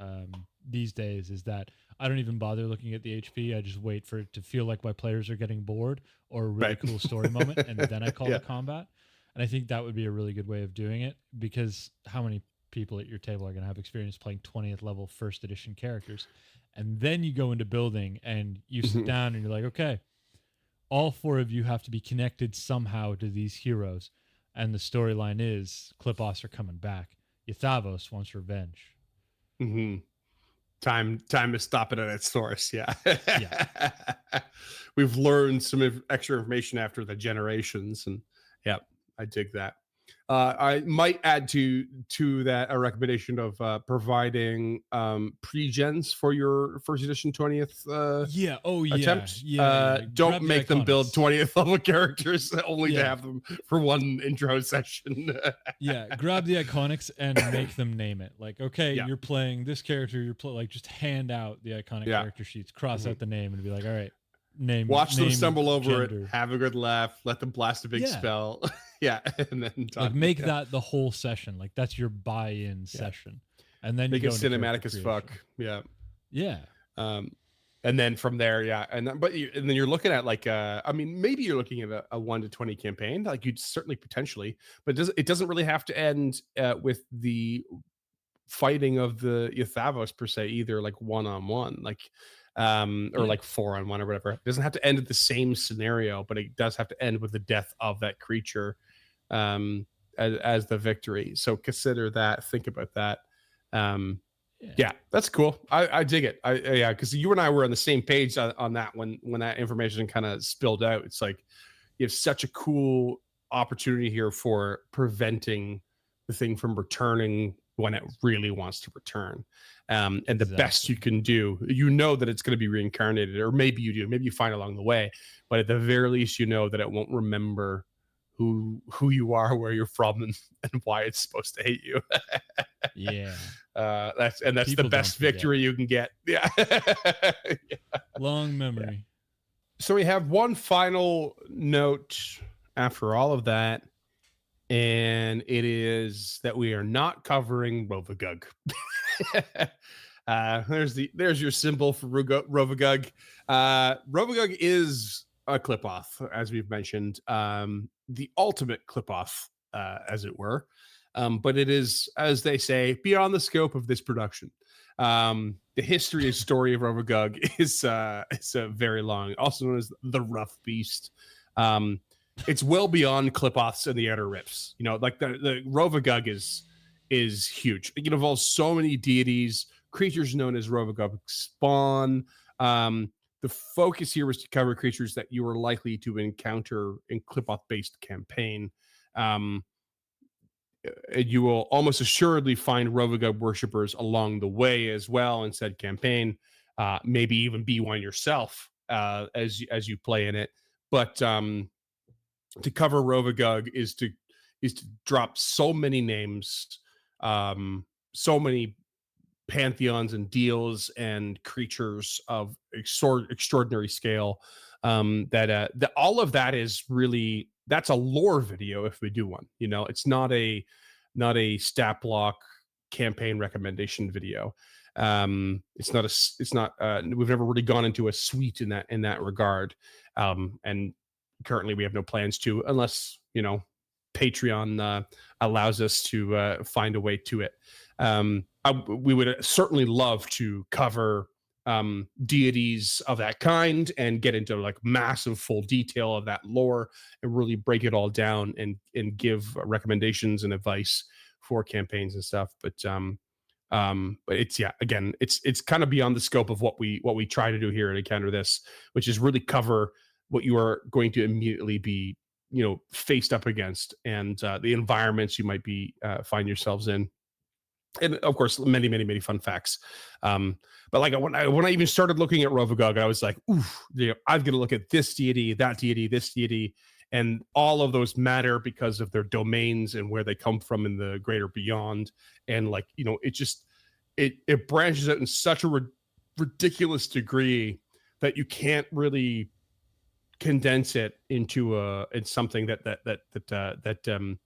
these days is that I don't even bother looking at the HP. I just wait for it to feel like my players are getting bored or a really cool story moment, and then I call the combat. And I think that would be a really good way of doing it, because how many people at your table are going to have experience playing 20th level first edition characters? And then you go into building and you sit down and you're like, okay, all 4 of you have to be connected somehow to these heroes. And the storyline is Qlippoths are coming back. Yathavos wants revenge.
Time to stop it at its source. Yeah. We've learned some extra information after the generations, and I dig that. I might add to that a recommendation of providing pre-gens for your first edition 20th attempt. Don't make them build 20th level characters only to have them for one intro session.
Grab the iconics and make them name it. Like, okay, you're playing this character, like just hand out the iconic character sheets, cross out the name, and be like, all right, watch
them stumble over
gender.
it, have a good laugh, let them blast a big spell. And then
like make that the whole session. Like that's your buy-in session. And then
make
you
it cinematic as fuck. And then from there, and then you're looking at like maybe you're looking at a 1 to 20 campaign, like you'd certainly potentially, but it doesn't really have to end with the fighting of the Yathavos per se either, like 1-on-1, like or like 4-on-1 or whatever. It doesn't have to end at the same scenario, but it does have to end with the death of that creature as the victory. So consider that, think about that. That's cool. I dig it. Because you and I were on the same page on that when that information kind of spilled out. It's like you have such a cool opportunity here for preventing the thing from returning when it really wants to return. And the best you can do, that it's going to be reincarnated, or maybe you do, maybe you find along the way, but at the very least, that it won't remember who you are, where you're from, and why it's supposed to hate you. That's people the best victory you can get.
Long memory.
So we have one final note after all of that, and it is that we are not covering ROVAGUG. There's your symbol for ROVAGUG. ROVAGUG is a Qlippoth, as we've mentioned, the ultimate Qlippoth, as it were. but it is, as they say, beyond the scope of this production. The history and story of ROVAGUG is very long, also known as the Rough Beast. It's well beyond Qlippoths and the Outer Rifts. You know, like the ROVAGUG is huge. It involves so many deities, creatures known as ROVAGUG spawn. The focus here was to cover creatures that you were likely to encounter in Qlippoth-based campaign. You will almost assuredly find ROVAGUG worshippers along the way as well in said campaign. Maybe even be one yourself as you play in it. But to cover ROVAGUG is to drop so many names, so many pantheons and deals and creatures of extraordinary scale, that all of that is really, that's a lore video if we do one. You know, it's not a stat block campaign recommendation video. It's not we've never really gone into a suite in that regard, and currently we have no plans to, unless, you know, Patreon allows us to find a way to it. We would certainly love to cover deities of that kind and get into like massive full detail of that lore and really break it all down and give recommendations and advice for campaigns and stuff. But it's, yeah, again, it's kind of beyond the scope of what we try to do here at Encounter This, which is really cover what you are going to immediately be, you know, faced up against, and the environments you might be find yourselves in. And of course, many fun facts. But like when I even started looking at ROVAGUG, I was like, oof, you know, I've got to look at this deity, that deity, this deity, and all of those matter because of their domains and where they come from in the greater beyond. And like, you know, it branches out in such a ridiculous degree that you can't really condense it into it's something that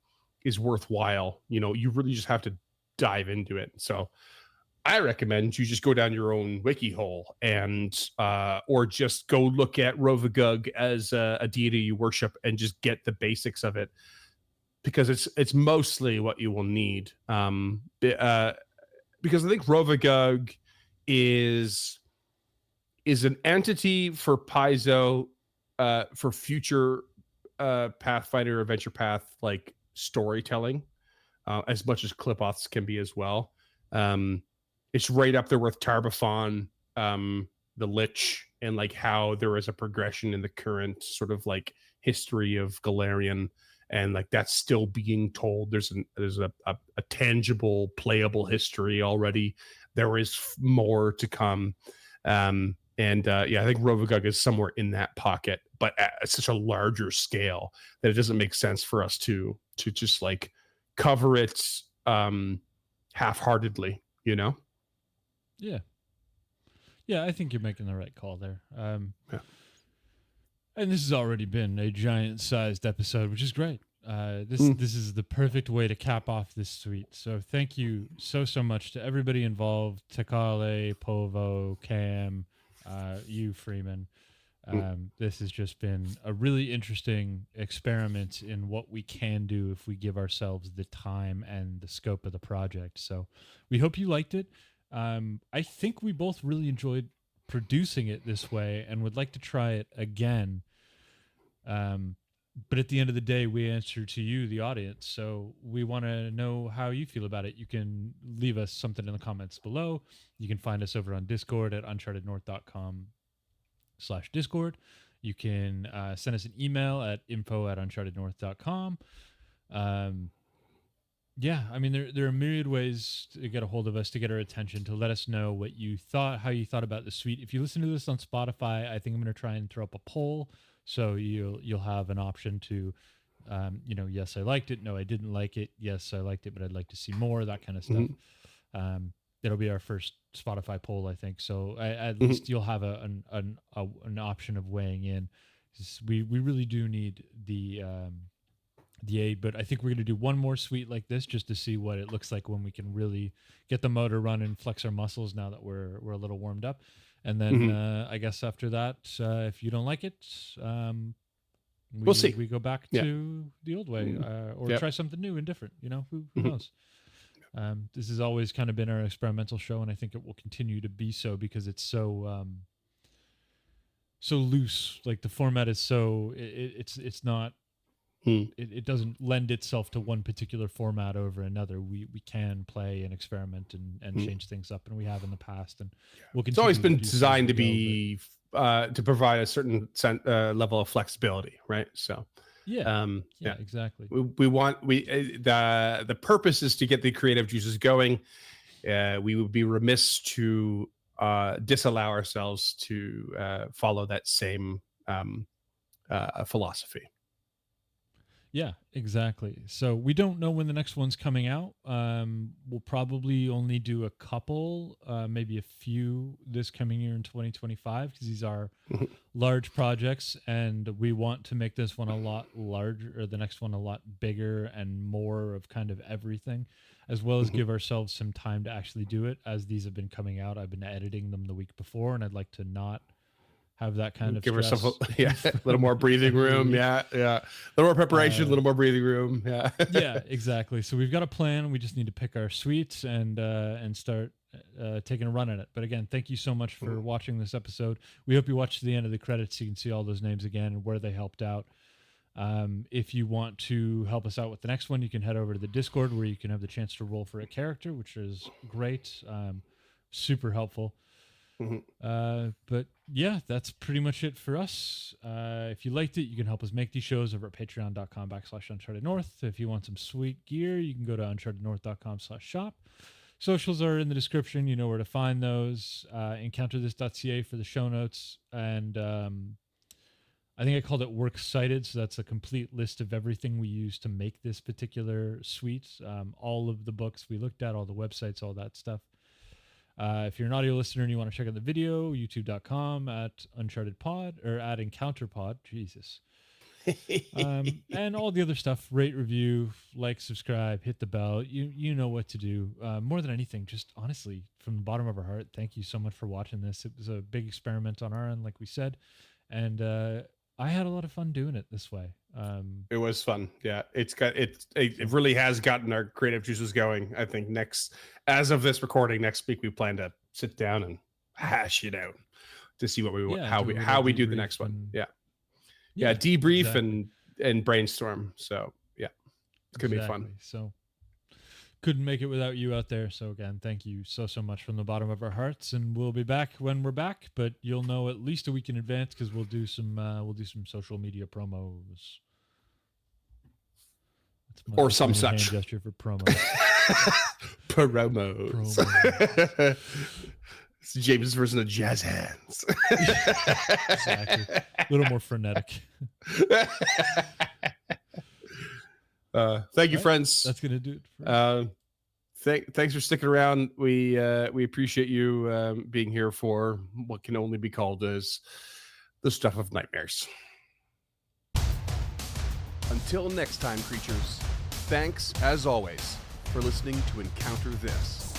is worthwhile. You know, you really just have to dive into it. So I recommend you just go down your own wiki hole and or just go look at ROVAGUG as a deity you worship and just get the basics of it, because it's mostly what you will need. Because I think ROVAGUG is an entity for Paizo, for future Pathfinder Adventure Path like storytelling, as much as Qlippoths can be as well. It's right up there with Tarbathon, the Lich, and like how there is a progression in the current sort of like history of Galarian, and like that's still being told. There's a tangible, playable history already. There is more to come. Yeah, I think ROVAGUG is somewhere in that pocket, but at such a larger scale that it doesn't make sense for us to just like cover it half-heartedly, you know?
Yeah, I think you're making the right call there.
Yeah.
And this has already been a giant-sized episode, which is great. This is the perfect way to cap off this suite. So thank you so much to everybody involved: Takale, Povo, Cam, you, Freeman. This has just been a really interesting experiment in what we can do if we give ourselves the time and the scope of the project. So we hope you liked it. I think we both really enjoyed producing it this way and would like to try it again. But at the end of the day, we answer to you, the audience. So we want to know how you feel about it. You can leave us something in the comments below. You can find us over on Discord at unchartednorth.com/Discord. You can send us an email at info@unchartednorth.com. Yeah, I mean, there are myriad ways to get a hold of us, to get our attention, to let us know what you thought, how you thought about the suite. If you listen to this on Spotify, I think I'm going to try and throw up a poll, so you'll have an option to, yes, I liked it, no, I didn't like it, yes, I liked it, but I'd like to see more, that kind of stuff. It'll be our first Spotify poll, I think. So at least you'll have an option of weighing in. We really do need the aid, but I think we're going to do one more suite like this just to see what it looks like when we can really get the motor running, flex our muscles now that we're a little warmed up. And then I guess after that, if you don't like it,
We'll see.
We go back to the old way, or try something new and different. Who knows? This has always kind of been our experimental show, and I think it will continue to be so because it's so so loose. Like the format is so it's not. It doesn't lend itself to one particular format over another. We can play and experiment and change things up, and we have in the past, and we'll continue.
It's always been designed to
go,
be to provide a certain level of flexibility, right? So
exactly.
The purpose is to get the creative juices going. We would be remiss to disallow ourselves to follow that same philosophy.
Yeah, exactly. So we don't know when the next one's coming out. We'll probably only do a couple, maybe a few this coming year in 2025, because these are large projects, and we want to make this one a lot larger, or the next one a lot bigger and more of kind of everything, as well as give ourselves some time to actually do it. As these have been coming out, I've been editing them the week before, and I'd like to not have that kind of
give
stress.
Herself a little more breathing room. A little more preparation, a little more breathing room.
Yeah, exactly. So we've got a plan. We just need to pick our sweets and start taking a run at it. But again, thank you so much for watching this episode. We hope you watch to the end of the credits so you can see all those names again and where they helped out. If you want to help us out with the next one, you can head over to the Discord where you can have the chance to roll for a character, which is great. Super helpful. But yeah, that's pretty much it for us. If you liked it, you can help us make these shows over at patreon.com/UnchartedNorth. If you want some sweet gear, you can go to unchartednorth.com/shop. Socials are in the description. You know where to find those. Encounterthis.ca for the show notes. And I think I called it Works Cited. So that's a complete list of everything we use to make this particular suite. All of the books we looked at, all the websites, all that stuff. If you're an audio listener and you want to check out the video, youtube.com at UnchartedPod or at EncounterPod. Jesus. And all the other stuff. Rate, review, like, subscribe, hit the bell. You know what to do. More than anything, just honestly, from the bottom of our heart, thank you so much for watching this. It was a big experiment on our end, like we said. And I had a lot of fun doing it this way.
It was fun. Yeah, it really has gotten our creative juices going. I think as of this recording, next week we plan to sit down and hash it out to see what how we do the next one. Yeah, debrief exactly. and brainstorm. So yeah, it's gonna be fun.
So couldn't make it without you out there. So again, thank you so much from the bottom of our hearts, and we'll be back when we're back. But you'll know at least a week in advance because we'll do some social media promos
or some such
gesture for promo.
Promos. It's James' version of jazz hands.
Exactly. A little more frenetic.
Thank you, friends.
That's gonna do it.
Thanks for sticking around. We appreciate you being here for what can only be called as the stuff of nightmares. Until next time, creatures. Thanks as always for listening to Encounter This.